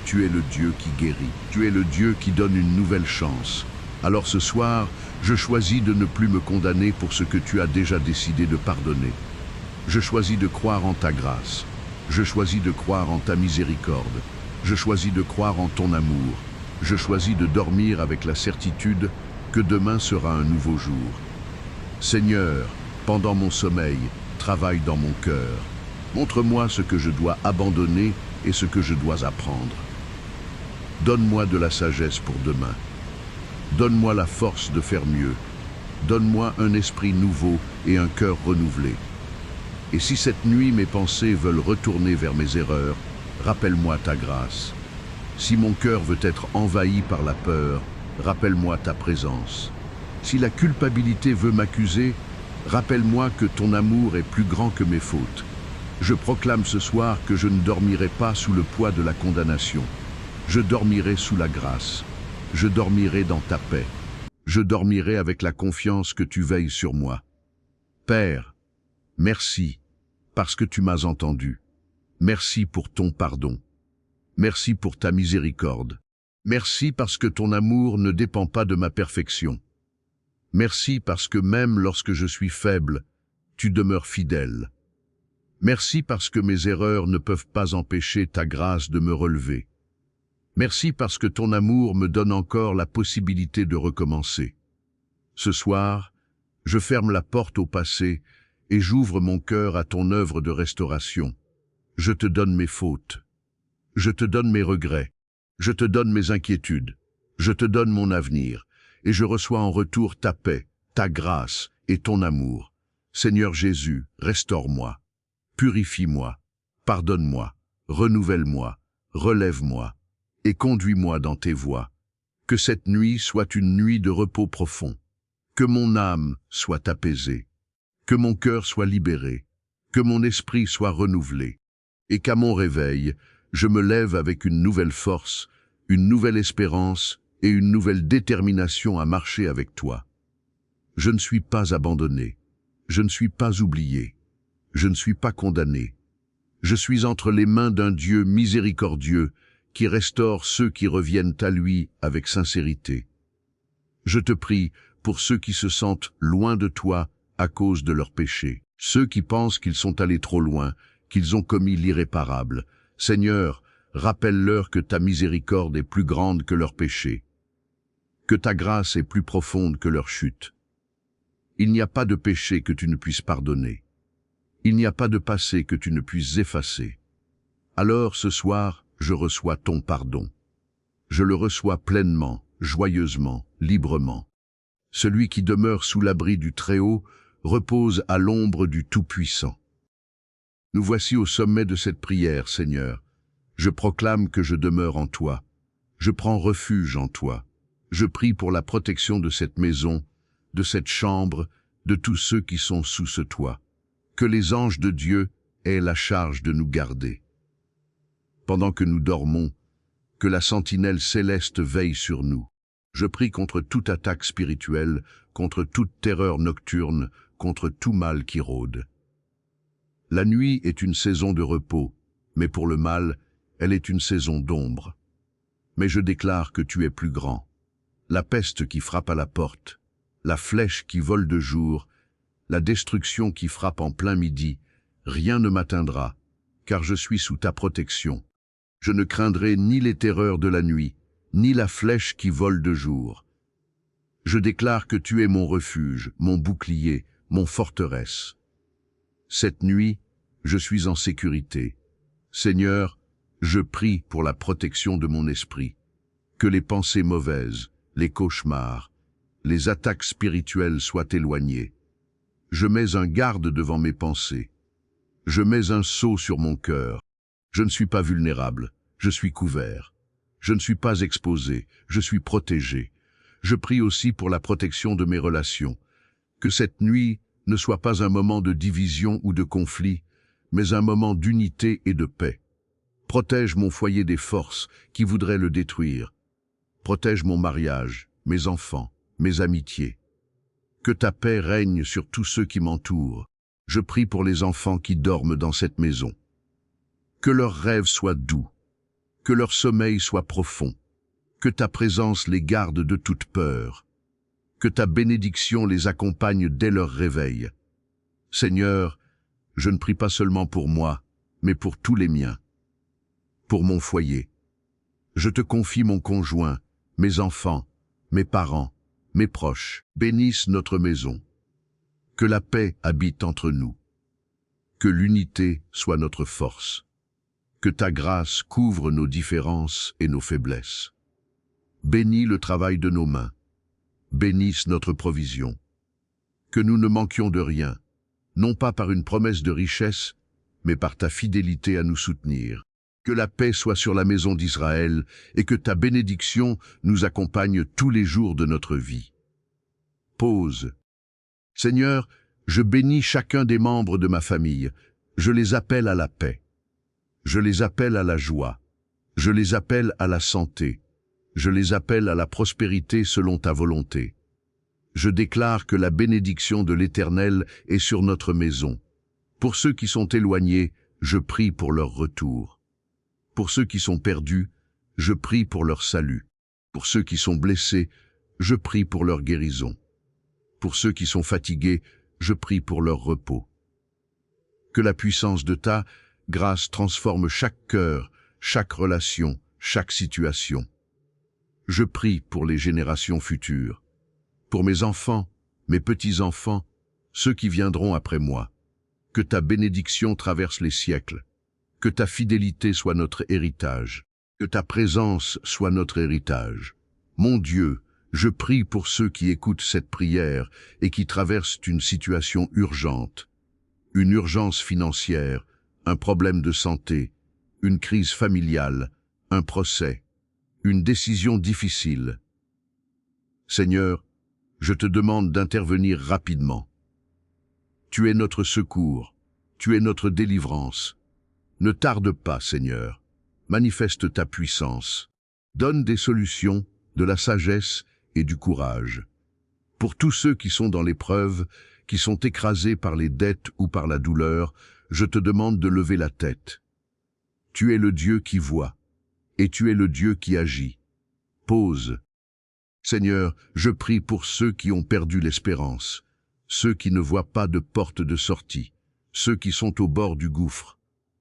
Tu es le Dieu qui guérit. Tu es le Dieu qui donne une nouvelle chance. Alors ce soir, je choisis de ne plus me condamner pour ce que tu as déjà décidé de pardonner. Je choisis de croire en ta grâce. Je choisis de croire en ta miséricorde. Je choisis de croire en ton amour. Je choisis de dormir avec la certitude que demain sera un nouveau jour. Seigneur, pendant mon sommeil, travaille dans mon cœur. Montre-moi ce que je dois abandonner et ce que je dois apprendre. Donne-moi de la sagesse pour demain. Donne-moi la force de faire mieux. Donne-moi un esprit nouveau et un cœur renouvelé. Et si cette nuit mes pensées veulent retourner vers mes erreurs, rappelle-moi ta grâce. Si mon cœur veut être envahi par la peur, rappelle-moi ta présence. Si la culpabilité veut m'accuser, rappelle-moi que ton amour est plus grand que mes fautes. Je proclame ce soir que je ne dormirai pas sous le poids de la condamnation. Je dormirai sous la grâce. Je dormirai dans ta paix. Je dormirai avec la confiance que tu veilles sur moi. Père, merci, parce que tu m'as entendu. Merci pour ton pardon. Merci pour ta miséricorde. Merci parce que ton amour ne dépend pas de ma perfection. Merci parce que même lorsque je suis faible, tu demeures fidèle. Merci parce que mes erreurs ne peuvent pas empêcher ta grâce de me relever. Merci parce que ton amour me donne encore la possibilité de recommencer. Ce soir, je ferme la porte au passé et j'ouvre mon cœur à ton œuvre de restauration. Je te donne mes fautes. Je te donne mes regrets. Je te donne mes inquiétudes. Je te donne mon avenir. Et je reçois en retour ta paix, ta grâce et ton amour. Seigneur Jésus, restaure-moi. Purifie-moi. Pardonne-moi. Renouvelle-moi. Relève-moi. Et conduis-moi dans tes voies. Que cette nuit soit une nuit de repos profond. Que mon âme soit apaisée. Que mon cœur soit libéré. Que mon esprit soit renouvelé. Et qu'à mon réveil, je me lève avec une nouvelle force, une nouvelle espérance et une nouvelle détermination à marcher avec toi. Je ne suis pas abandonné. Je ne suis pas oublié. Je ne suis pas condamné. Je suis entre les mains d'un Dieu miséricordieux qui restaure ceux qui reviennent à lui avec sincérité. Je te prie pour ceux qui se sentent loin de toi à cause de leurs péchés, ceux qui pensent qu'ils sont allés trop loin, qu'ils ont commis l'irréparable. Seigneur, rappelle-leur que ta miséricorde est plus grande que leurs péchés, que ta grâce est plus profonde que leur chute. Il n'y a pas de péché que tu ne puisses pardonner. Il n'y a pas de passé que tu ne puisses effacer. Alors ce soir, je reçois ton pardon. Je le reçois pleinement, joyeusement, librement. Celui qui demeure sous l'abri du Très-Haut repose à l'ombre du Tout-Puissant. Nous voici au sommet de cette prière, Seigneur. Je proclame que je demeure en toi. Je prends refuge en toi. Je prie pour la protection de cette maison, de cette chambre, de tous ceux qui sont sous ce toit. Que les anges de Dieu aient la charge de nous garder. Pendant que nous dormons, que la sentinelle céleste veille sur nous. Je prie contre toute attaque spirituelle, contre toute terreur nocturne, contre tout mal qui rôde. La nuit est une saison de repos, mais pour le mal, elle est une saison d'ombre. Mais je déclare que tu es plus grand. La peste qui frappe à la porte, la flèche qui vole de jour, la destruction qui frappe en plein midi, rien ne m'atteindra, car je suis sous ta protection. Je ne craindrai ni les terreurs de la nuit, ni la flèche qui vole de jour. Je déclare que tu es mon refuge, mon bouclier, mon forteresse. Cette nuit, je suis en sécurité. Seigneur, je prie pour la protection de mon esprit. Que les pensées mauvaises, les cauchemars, les attaques spirituelles soient éloignées. Je mets un garde devant mes pensées. Je mets un sceau sur mon cœur. Je ne suis pas vulnérable, je suis couvert. Je ne suis pas exposé, je suis protégé. Je prie aussi pour la protection de mes relations. Que cette nuit ne soit pas un moment de division ou de conflit, mais un moment d'unité et de paix. Protège mon foyer des forces qui voudraient le détruire. Protège mon mariage, mes enfants, mes amitiés. Que ta paix règne sur tous ceux qui m'entourent. Je prie pour les enfants qui dorment dans cette maison. Que leurs rêves soient doux, que leur sommeil soit profond, que ta présence les garde de toute peur, que ta bénédiction les accompagne dès leur réveil. Seigneur, je ne prie pas seulement pour moi, mais pour tous les miens, pour mon foyer. Je te confie mon conjoint, mes enfants, mes parents, mes proches. Bénisse notre maison. Que la paix habite entre nous. Que l'unité soit notre force. Que ta grâce couvre nos différences et nos faiblesses. Bénis le travail de nos mains. Bénisse notre provision. Que nous ne manquions de rien, non pas par une promesse de richesse, mais par ta fidélité à nous soutenir. Que la paix soit sur la maison d'Israël et que ta bénédiction nous accompagne tous les jours de notre vie. Pause. Seigneur, je bénis chacun des membres de ma famille. Je les appelle à la paix. Je les appelle à la joie. Je les appelle à la santé. Je les appelle à la prospérité selon ta volonté. Je déclare que la bénédiction de l'Éternel est sur notre maison. Pour ceux qui sont éloignés, je prie pour leur retour. Pour ceux qui sont perdus, je prie pour leur salut. Pour ceux qui sont blessés, je prie pour leur guérison. Pour ceux qui sont fatigués, je prie pour leur repos. Que la puissance de ta grâce transforme chaque cœur, chaque relation, chaque situation. Je prie pour les générations futures, pour mes enfants, mes petits-enfants, ceux qui viendront après moi. Que ta bénédiction traverse les siècles, que ta fidélité soit notre héritage, que ta présence soit notre héritage. Mon Dieu, je prie pour ceux qui écoutent cette prière et qui traversent une situation urgente, une urgence financière, un problème de santé, une crise familiale, un procès, une décision difficile. Seigneur, je te demande d'intervenir rapidement. Tu es notre secours, tu es notre délivrance. Ne tarde pas, Seigneur. Manifeste ta puissance. Donne des solutions, de la sagesse et du courage. Pour tous ceux qui sont dans l'épreuve, qui sont écrasés par les dettes ou par la douleur, je te demande de lever la tête. Tu es le Dieu qui voit, et tu es le Dieu qui agit. Pause. Seigneur, je prie pour ceux qui ont perdu l'espérance, ceux qui ne voient pas de porte de sortie, ceux qui sont au bord du gouffre.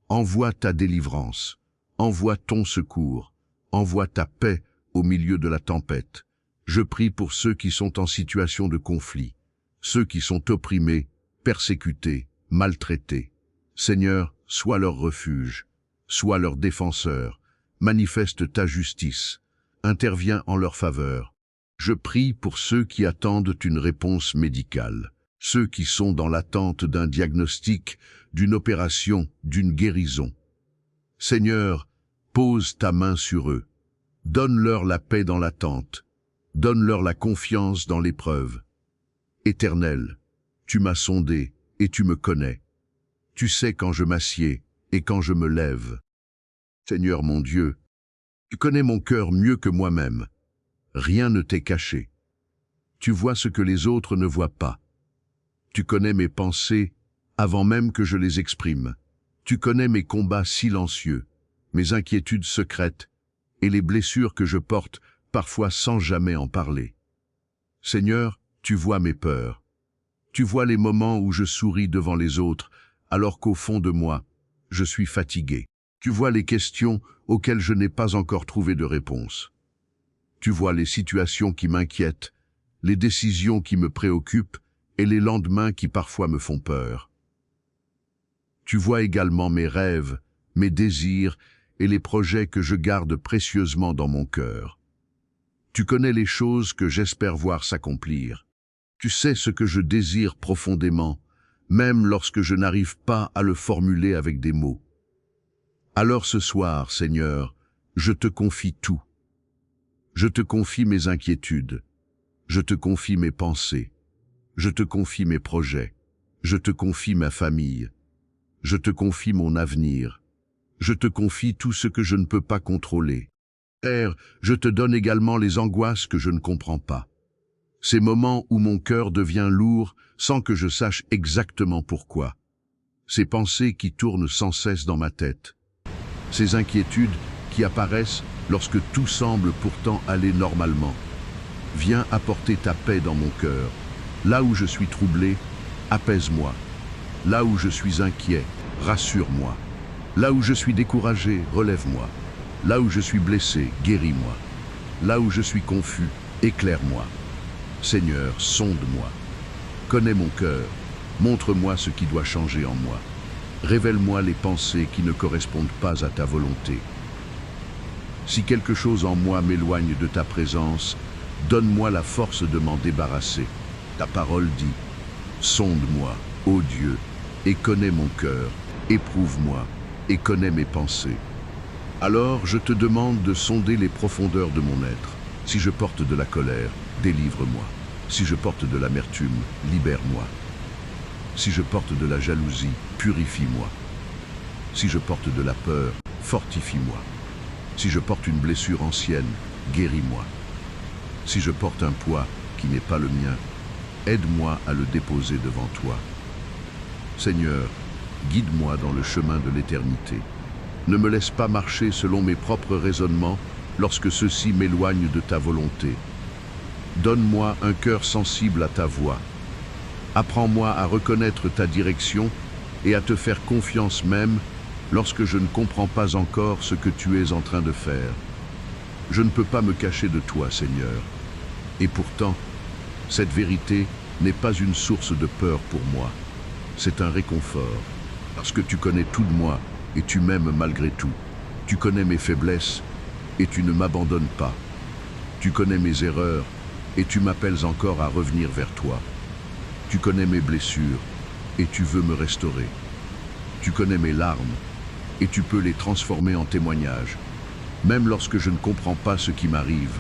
Envoie ta délivrance, envoie ton secours, envoie ta paix au milieu de la tempête. Je prie pour ceux qui sont en situation de conflit, ceux qui sont opprimés, persécutés, maltraités. Seigneur, sois leur refuge, sois leur défenseur, manifeste ta justice, interviens en leur faveur. Je prie pour ceux qui attendent une réponse médicale, ceux qui sont dans l'attente d'un diagnostic, d'une opération, d'une guérison. Seigneur, pose ta main sur eux, donne-leur la paix dans l'attente, donne-leur la confiance dans l'épreuve. Éternel, tu m'as sondé et tu me connais. Tu sais quand je m'assieds et quand je me lève. Seigneur mon Dieu, tu connais mon cœur mieux que moi-même. Rien ne t'est caché. Tu vois ce que les autres ne voient pas. Tu connais mes pensées avant même que je les exprime. Tu connais mes combats silencieux, mes inquiétudes secrètes et les blessures que je porte parfois sans jamais en parler. Seigneur, tu vois mes peurs. Tu vois les moments où je souris devant les autres alors qu'au fond de moi, je suis fatigué. Tu vois les questions auxquelles je n'ai pas encore trouvé de réponse. Tu vois les situations qui m'inquiètent, les décisions qui me préoccupent et les lendemains qui parfois me font peur. Tu vois également mes rêves, mes désirs et les projets que je garde précieusement dans mon cœur. Tu connais les choses que j'espère voir s'accomplir. Tu sais ce que je désire profondément, même lorsque je n'arrive pas à le formuler avec des mots. Alors ce soir, Seigneur, je te confie tout. Je te confie mes inquiétudes. Je te confie mes pensées. Je te confie mes projets. Je te confie ma famille. Je te confie mon avenir. Je te confie tout ce que je ne peux pas contrôler. Père, je te donne également les angoisses que je ne comprends pas. Ces moments où mon cœur devient lourd sans que je sache exactement pourquoi. Ces pensées qui tournent sans cesse dans ma tête. Ces inquiétudes qui apparaissent lorsque tout semble pourtant aller normalement. Viens apporter ta paix dans mon cœur. Là où je suis troublé, apaise-moi. Là où je suis inquiet, rassure-moi. Là où je suis découragé, relève-moi. Là où je suis blessé, guéris-moi. Là où je suis confus, éclaire-moi. Seigneur, sonde-moi. Connais mon cœur. Montre-moi ce qui doit changer en moi. Révèle-moi les pensées qui ne correspondent pas à ta volonté. Si quelque chose en moi m'éloigne de ta présence, donne-moi la force de m'en débarrasser. Ta parole dit, sonde-moi, ô Dieu, et connais mon cœur, éprouve-moi, et connais mes pensées. Alors je te demande de sonder les profondeurs de mon être. Si je porte de la colère, délivre-moi. Si je porte de l'amertume, libère-moi. Si je porte de la jalousie, purifie-moi. Si je porte de la peur, fortifie-moi. Si je porte une blessure ancienne, guéris-moi. Si je porte un poids qui n'est pas le mien, aide-moi à le déposer devant toi. Seigneur, guide-moi dans le chemin de l'éternité. Ne me laisse pas marcher selon mes propres raisonnements lorsque ceux-ci m'éloignent de ta volonté. Donne-moi un cœur sensible à ta voix. Apprends-moi à reconnaître ta direction et à te faire confiance même lorsque je ne comprends pas encore ce que tu es en train de faire. Je ne peux pas me cacher de toi, Seigneur. Et pourtant, cette vérité n'est pas une source de peur pour moi. C'est un réconfort, parce que tu connais tout de moi et tu m'aimes malgré tout. Tu connais mes faiblesses et tu ne m'abandonnes pas. Tu connais mes erreurs et tu m'appelles encore à revenir vers toi. Tu connais mes blessures et tu veux me restaurer. Tu connais mes larmes et tu peux les transformer en témoignages. Même lorsque je ne comprends pas ce qui m'arrive,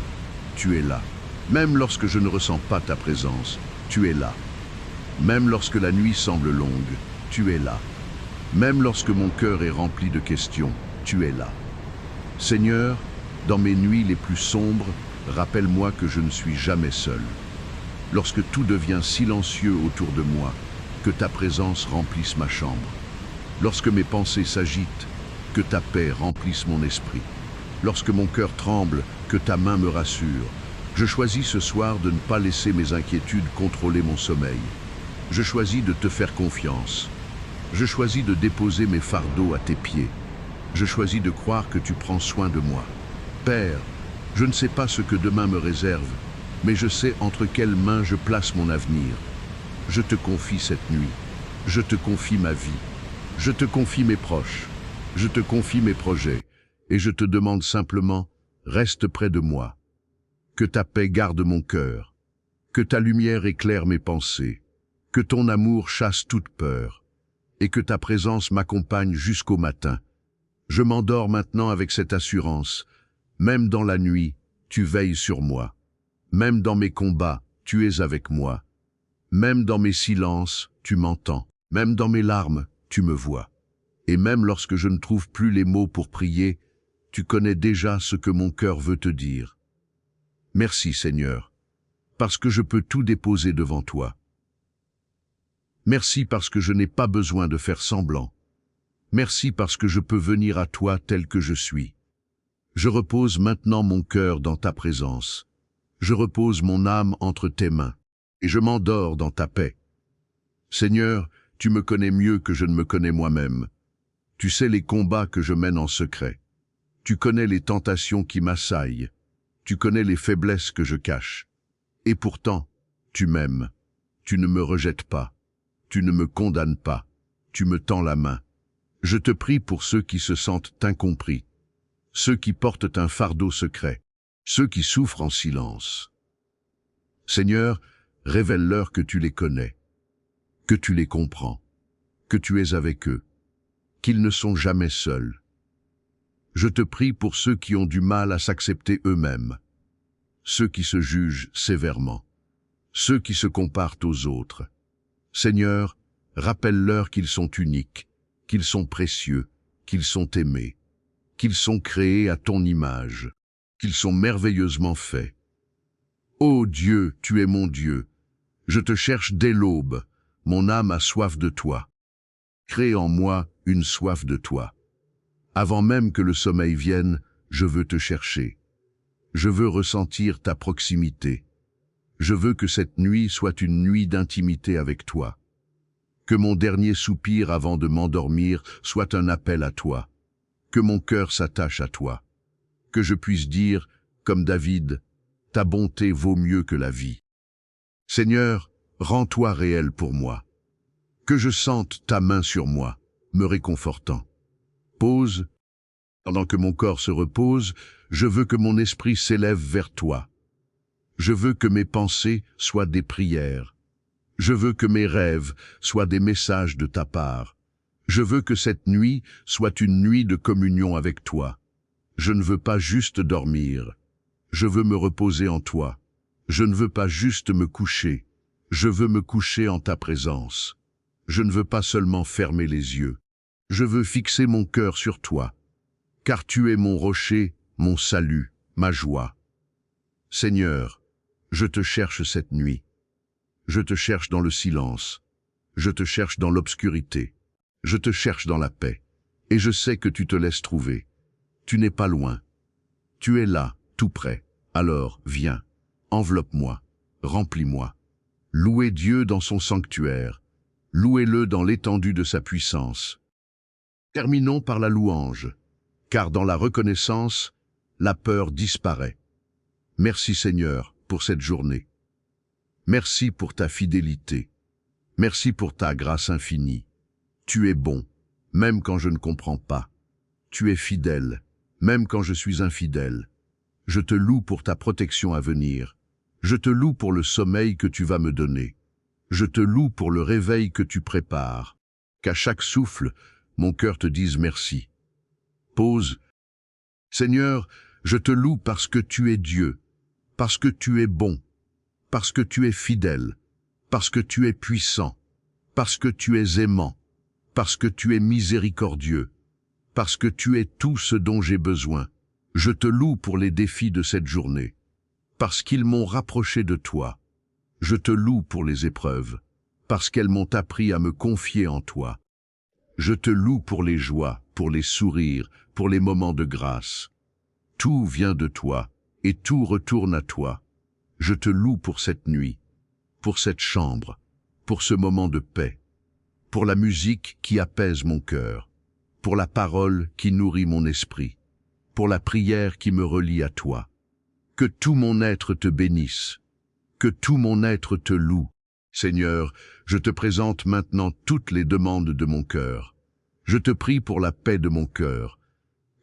tu es là. Même lorsque je ne ressens pas ta présence, tu es là. Même lorsque la nuit semble longue, tu es là. Même lorsque mon cœur est rempli de questions, tu es là. Seigneur, dans mes nuits les plus sombres, rappelle-moi que je ne suis jamais seul. Lorsque tout devient silencieux autour de moi, que ta présence remplisse ma chambre. Lorsque mes pensées s'agitent, que ta paix remplisse mon esprit. Lorsque mon cœur tremble, que ta main me rassure. Je choisis ce soir de ne pas laisser mes inquiétudes contrôler mon sommeil. Je choisis de te faire confiance. Je choisis de déposer mes fardeaux à tes pieds. Je choisis de croire que tu prends soin de moi. Père, je ne sais pas ce que demain me réserve, mais je sais entre quelles mains je place mon avenir. Je te confie cette nuit. Je te confie ma vie. Je te confie mes proches. Je te confie mes projets. Et je te demande simplement, reste près de moi. Que ta paix garde mon cœur. Que ta lumière éclaire mes pensées. Que ton amour chasse toute peur. Et que ta présence m'accompagne jusqu'au matin. Je m'endors maintenant avec cette assurance. Même dans la nuit, tu veilles sur moi. Même dans mes combats, tu es avec moi. Même dans mes silences, tu m'entends. Même dans mes larmes, tu me vois. Et même lorsque je ne trouve plus les mots pour prier, tu connais déjà ce que mon cœur veut te dire. Merci Seigneur, parce que je peux tout déposer devant toi. Merci parce que je n'ai pas besoin de faire semblant. Merci parce que je peux venir à toi tel que je suis. Je repose maintenant mon cœur dans ta présence. Je repose mon âme entre tes mains, et je m'endors dans ta paix. Seigneur, tu me connais mieux que je ne me connais moi-même. Tu sais les combats que je mène en secret. Tu connais les tentations qui m'assaillent. Tu connais les faiblesses que je cache. Et pourtant, tu m'aimes. Tu ne me rejettes pas. Tu ne me condamnes pas. Tu me tends la main. Je te prie pour ceux qui se sentent incompris, ceux qui portent un fardeau secret, ceux qui souffrent en silence. Seigneur, révèle-leur que tu les connais, que tu les comprends, que tu es avec eux, qu'ils ne sont jamais seuls. Je te prie pour ceux qui ont du mal à s'accepter eux-mêmes, ceux qui se jugent sévèrement, ceux qui se comparent aux autres. Seigneur, rappelle-leur qu'ils sont uniques, qu'ils sont précieux, qu'ils sont aimés, qu'ils sont créés à ton image, qu'ils sont merveilleusement faits. Ô Dieu, tu es mon Dieu, je te cherche dès l'aube, mon âme a soif de toi. Crée en moi une soif de toi. Avant même que le sommeil vienne, je veux te chercher. Je veux ressentir ta proximité. Je veux que cette nuit soit une nuit d'intimité avec toi. Que mon dernier soupir avant de m'endormir soit un appel à toi. Que mon cœur s'attache à toi. Que je puisse dire, comme David, ta bonté vaut mieux que la vie. Seigneur, rends-toi réel pour moi. Que je sente ta main sur moi, me réconfortant. Pause. Pendant que mon corps se repose, je veux que mon esprit s'élève vers toi. Je veux que mes pensées soient des prières. Je veux que mes rêves soient des messages de ta part. Je veux que cette nuit soit une nuit de communion avec toi. Je ne veux pas juste dormir. Je veux me reposer en toi. Je ne veux pas juste me coucher. Je veux me coucher en ta présence. Je ne veux pas seulement fermer les yeux. Je veux fixer mon cœur sur toi. Car tu es mon rocher, mon salut, ma joie. Seigneur, je te cherche cette nuit. Je te cherche dans le silence. Je te cherche dans l'obscurité. Je te cherche dans la paix. Et je sais que tu te laisses trouver. Tu n'es pas loin. Tu es là, tout près. Alors, viens, enveloppe-moi, remplis-moi. Louez Dieu dans son sanctuaire. Louez-le dans l'étendue de sa puissance. Terminons par la louange, car dans la reconnaissance, la peur disparaît. Merci Seigneur pour cette journée. Merci pour ta fidélité. Merci pour ta grâce infinie. Tu es bon, même quand je ne comprends pas. Tu es fidèle, même quand je suis infidèle. Je te loue pour ta protection à venir. Je te loue pour le sommeil que tu vas me donner. Je te loue pour le réveil que tu prépares. Qu'à chaque souffle, mon cœur te dise merci. Pause. Seigneur, je te loue parce que tu es Dieu, parce que tu es bon, parce que tu es fidèle, parce que tu es puissant, parce que tu es aimant, parce que tu es miséricordieux, parce que tu es tout ce dont j'ai besoin. Je te loue pour les défis de cette journée, parce qu'ils m'ont rapproché de toi. Je te loue pour les épreuves, parce qu'elles m'ont appris à me confier en toi. Je te loue pour les joies, pour les sourires, pour les moments de grâce. Tout vient de toi, et tout retourne à toi. Je te loue pour cette nuit, pour cette chambre, pour ce moment de paix, pour la musique qui apaise mon cœur, pour la parole qui nourrit mon esprit, pour la prière qui me relie à toi. Que tout mon être te bénisse, que tout mon être te loue. Seigneur, je te présente maintenant toutes les demandes de mon cœur. Je te prie pour la paix de mon cœur.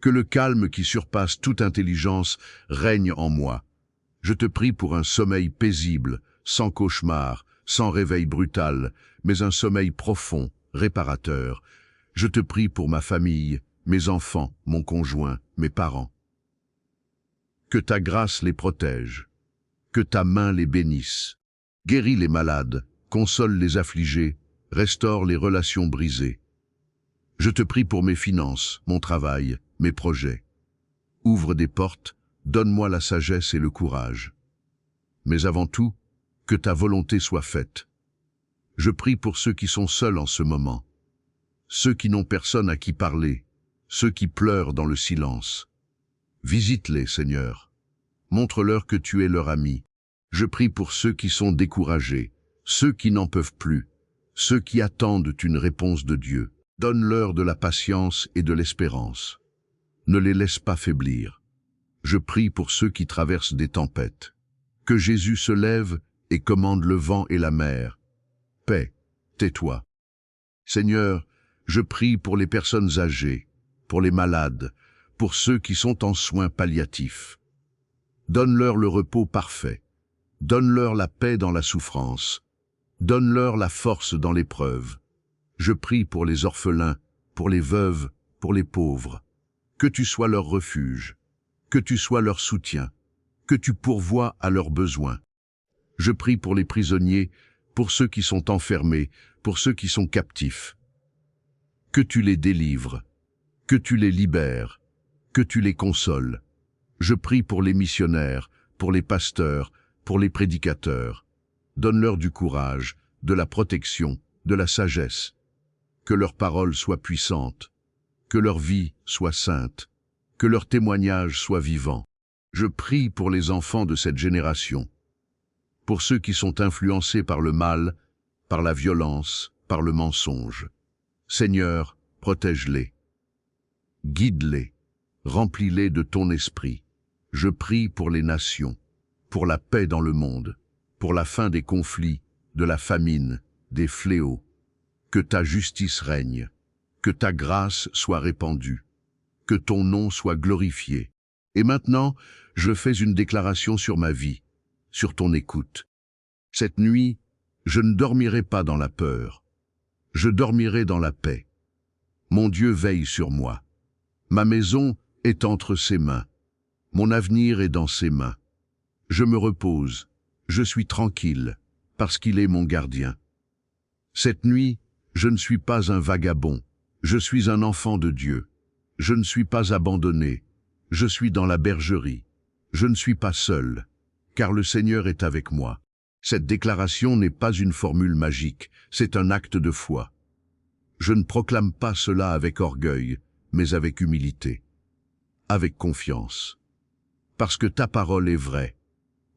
Que le calme qui surpasse toute intelligence règne en moi. Je te prie pour un sommeil paisible, sans cauchemar, sans réveil brutal, mais un sommeil profond, réparateur. Je te prie pour ma famille, mes enfants, mon conjoint, mes parents. Que ta grâce les protège, que ta main les bénisse. Guéris les malades, console les affligés, restaure les relations brisées. Je te prie pour mes finances, mon travail, mes projets. Ouvre des portes, donne-moi la sagesse et le courage. Mais avant tout, que ta volonté soit faite. Je prie pour ceux qui sont seuls en ce moment, ceux qui n'ont personne à qui parler, ceux qui pleurent dans le silence. Visite-les, Seigneur. Montre-leur que tu es leur ami. Je prie pour ceux qui sont découragés, ceux qui n'en peuvent plus, ceux qui attendent une réponse de Dieu. Donne-leur de la patience et de l'espérance. Ne les laisse pas faiblir. Je prie pour ceux qui traversent des tempêtes. Que Jésus se lève et commande le vent et la mer. Paix, tais-toi. Seigneur, je prie pour les personnes âgées, pour les malades, pour ceux qui sont en soins palliatifs. Donne-leur le repos parfait. Donne-leur la paix dans la souffrance. Donne-leur la force dans l'épreuve. Je prie pour les orphelins, pour les veuves, pour les pauvres. Que tu sois leur refuge, que tu sois leur soutien, que tu pourvoies à leurs besoins. Je prie pour les prisonniers, pour ceux qui sont enfermés, pour ceux qui sont captifs. Que tu les délivres, que tu les libères, que tu les consoles. Je prie pour les missionnaires, pour les pasteurs, pour les prédicateurs. Donne-leur du courage, de la protection, de la sagesse. Que leurs paroles soient puissantes, que leur vie soit sainte, que leur témoignage soit vivant. Je prie pour les enfants de cette génération, pour ceux qui sont influencés par le mal, par la violence, par le mensonge. Seigneur, protège-les, guide-les, remplis-les de ton esprit. Je prie pour les nations, pour la paix dans le monde, pour la fin des conflits, de la famine, des fléaux. Que ta justice règne, que ta grâce soit répandue, que ton nom soit glorifié. Et maintenant, je fais une déclaration sur ma vie, sur ton écoute. Cette nuit, je ne dormirai pas dans la peur, je dormirai dans la paix. Mon Dieu veille sur moi. Ma maison est entre ses mains. Mon avenir est dans ses mains. Je me repose, je suis tranquille, parce qu'il est mon gardien. Cette nuit, je ne suis pas un vagabond, je suis un enfant de Dieu. Je ne suis pas abandonné, je suis dans la bergerie. Je ne suis pas seul, car le Seigneur est avec moi. Cette déclaration n'est pas une formule magique, c'est un acte de foi. Je ne proclame pas cela avec orgueil, mais avec humilité, avec confiance. Parce que ta parole est vraie,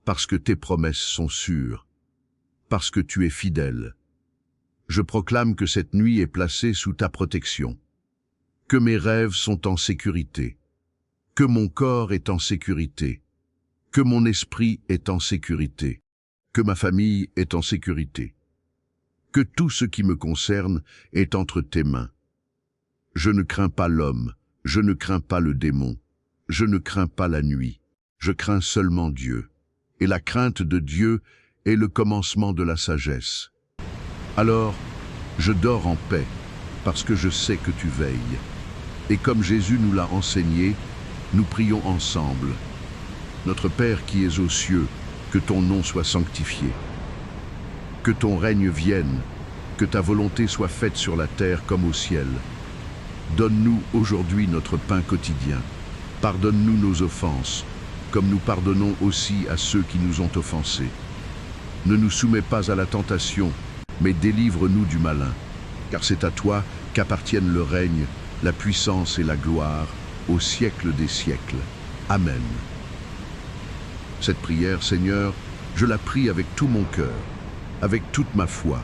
parce que tes promesses sont sûres, parce que tu es fidèle. Je proclame que cette nuit est placée sous ta protection, que mes rêves sont en sécurité, que mon corps est en sécurité, que mon esprit est en sécurité, que ma famille est en sécurité, que tout ce qui me concerne est entre tes mains. Je ne crains pas l'homme, je ne crains pas le démon, je ne crains pas la nuit, je crains seulement Dieu. Et la crainte de Dieu est le commencement de la sagesse. Alors, je dors en paix, parce que je sais que tu veilles. Et comme Jésus nous l'a enseigné, nous prions ensemble. Notre Père qui es aux cieux, que ton nom soit sanctifié. Que ton règne vienne, que ta volonté soit faite sur la terre comme au ciel. Donne-nous aujourd'hui notre pain quotidien. Pardonne-nous nos offenses, comme nous pardonnons aussi à ceux qui nous ont offensés. Ne nous soumets pas à la tentation, mais délivre-nous du malin, car c'est à toi qu'appartiennent le règne, la puissance et la gloire, au siècle des siècles. Amen. Cette prière, Seigneur, je la prie avec tout mon cœur, avec toute ma foi,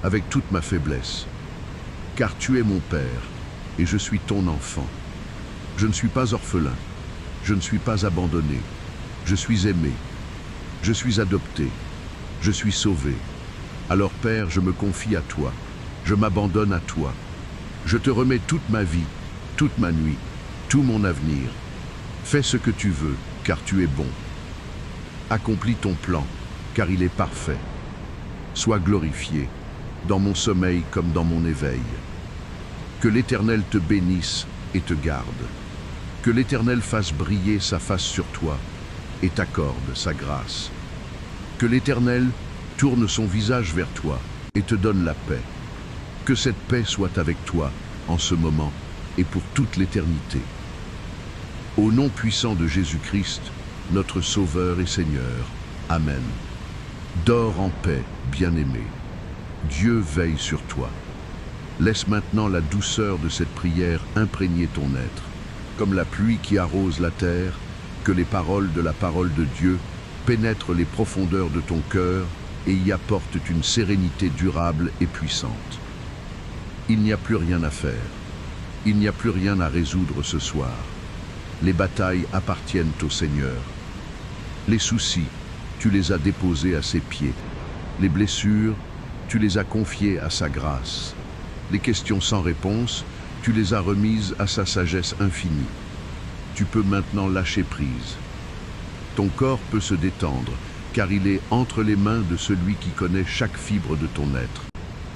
avec toute ma faiblesse, car tu es mon Père, et je suis ton enfant. Je ne suis pas orphelin, je ne suis pas abandonné, je suis aimé, je suis adopté, je suis sauvé. Alors Père, je me confie à toi, je m'abandonne à toi. Je te remets toute ma vie, toute ma nuit, tout mon avenir. Fais ce que tu veux, car tu es bon. Accomplis ton plan, car il est parfait. Sois glorifié, dans mon sommeil comme dans mon éveil. Que l'Éternel te bénisse et te garde. Que l'Éternel fasse briller sa face sur toi et t'accorde sa grâce. Que l'Éternel tourne son visage vers toi et te donne la paix. Que cette paix soit avec toi en ce moment et pour toute l'éternité. Au nom puissant de Jésus-Christ, notre Sauveur et Seigneur. Amen. Dors en paix, bien-aimé. Dieu veille sur toi. Laisse maintenant la douceur de cette prière imprégner ton être. Comme la pluie qui arrose la terre, que les paroles de la parole de Dieu pénètrent les profondeurs de ton cœur et y apportent une sérénité durable et puissante. Il n'y a plus rien à faire. Il n'y a plus rien à résoudre ce soir. Les batailles appartiennent au Seigneur. Les soucis, tu les as déposés à ses pieds. Les blessures, tu les as confiées à sa grâce. Les questions sans réponse, tu les as remises à sa sagesse infinie. Tu peux maintenant lâcher prise. Ton corps peut se détendre, car il est entre les mains de celui qui connaît chaque fibre de ton être.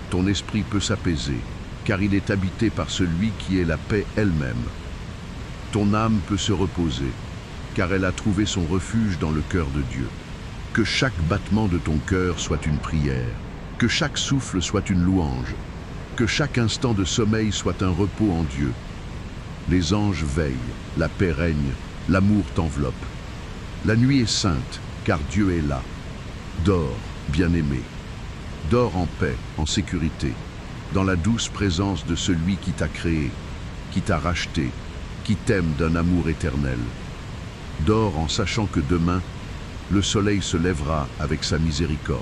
Ton esprit peut s'apaiser, car il est habité par celui qui est la paix elle-même. Ton âme peut se reposer, car elle a trouvé son refuge dans le cœur de Dieu. Que chaque battement de ton cœur soit une prière, que chaque souffle soit une louange, que chaque instant de sommeil soit un repos en Dieu. Les anges veillent, la paix règne, l'amour t'enveloppe. La nuit est sainte, car Dieu est là. Dors, bien-aimé. Dors en paix, en sécurité, dans la douce présence de celui qui t'a créé, qui t'a racheté, qui t'aime d'un amour éternel. Dors en sachant que demain, le soleil se lèvera avec sa miséricorde.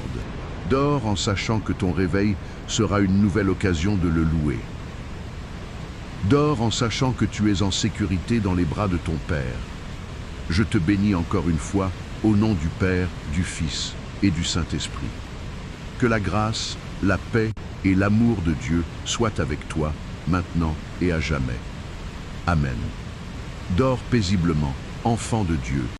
Dors en sachant que ton réveil sera une nouvelle occasion de le louer. Dors en sachant que tu es en sécurité dans les bras de ton Père. Je te bénis encore une fois, au nom du Père, du Fils et du Saint-Esprit. Que la grâce, la paix et l'amour de Dieu soient avec toi, maintenant et à jamais. Amen. Dors paisiblement, enfant de Dieu.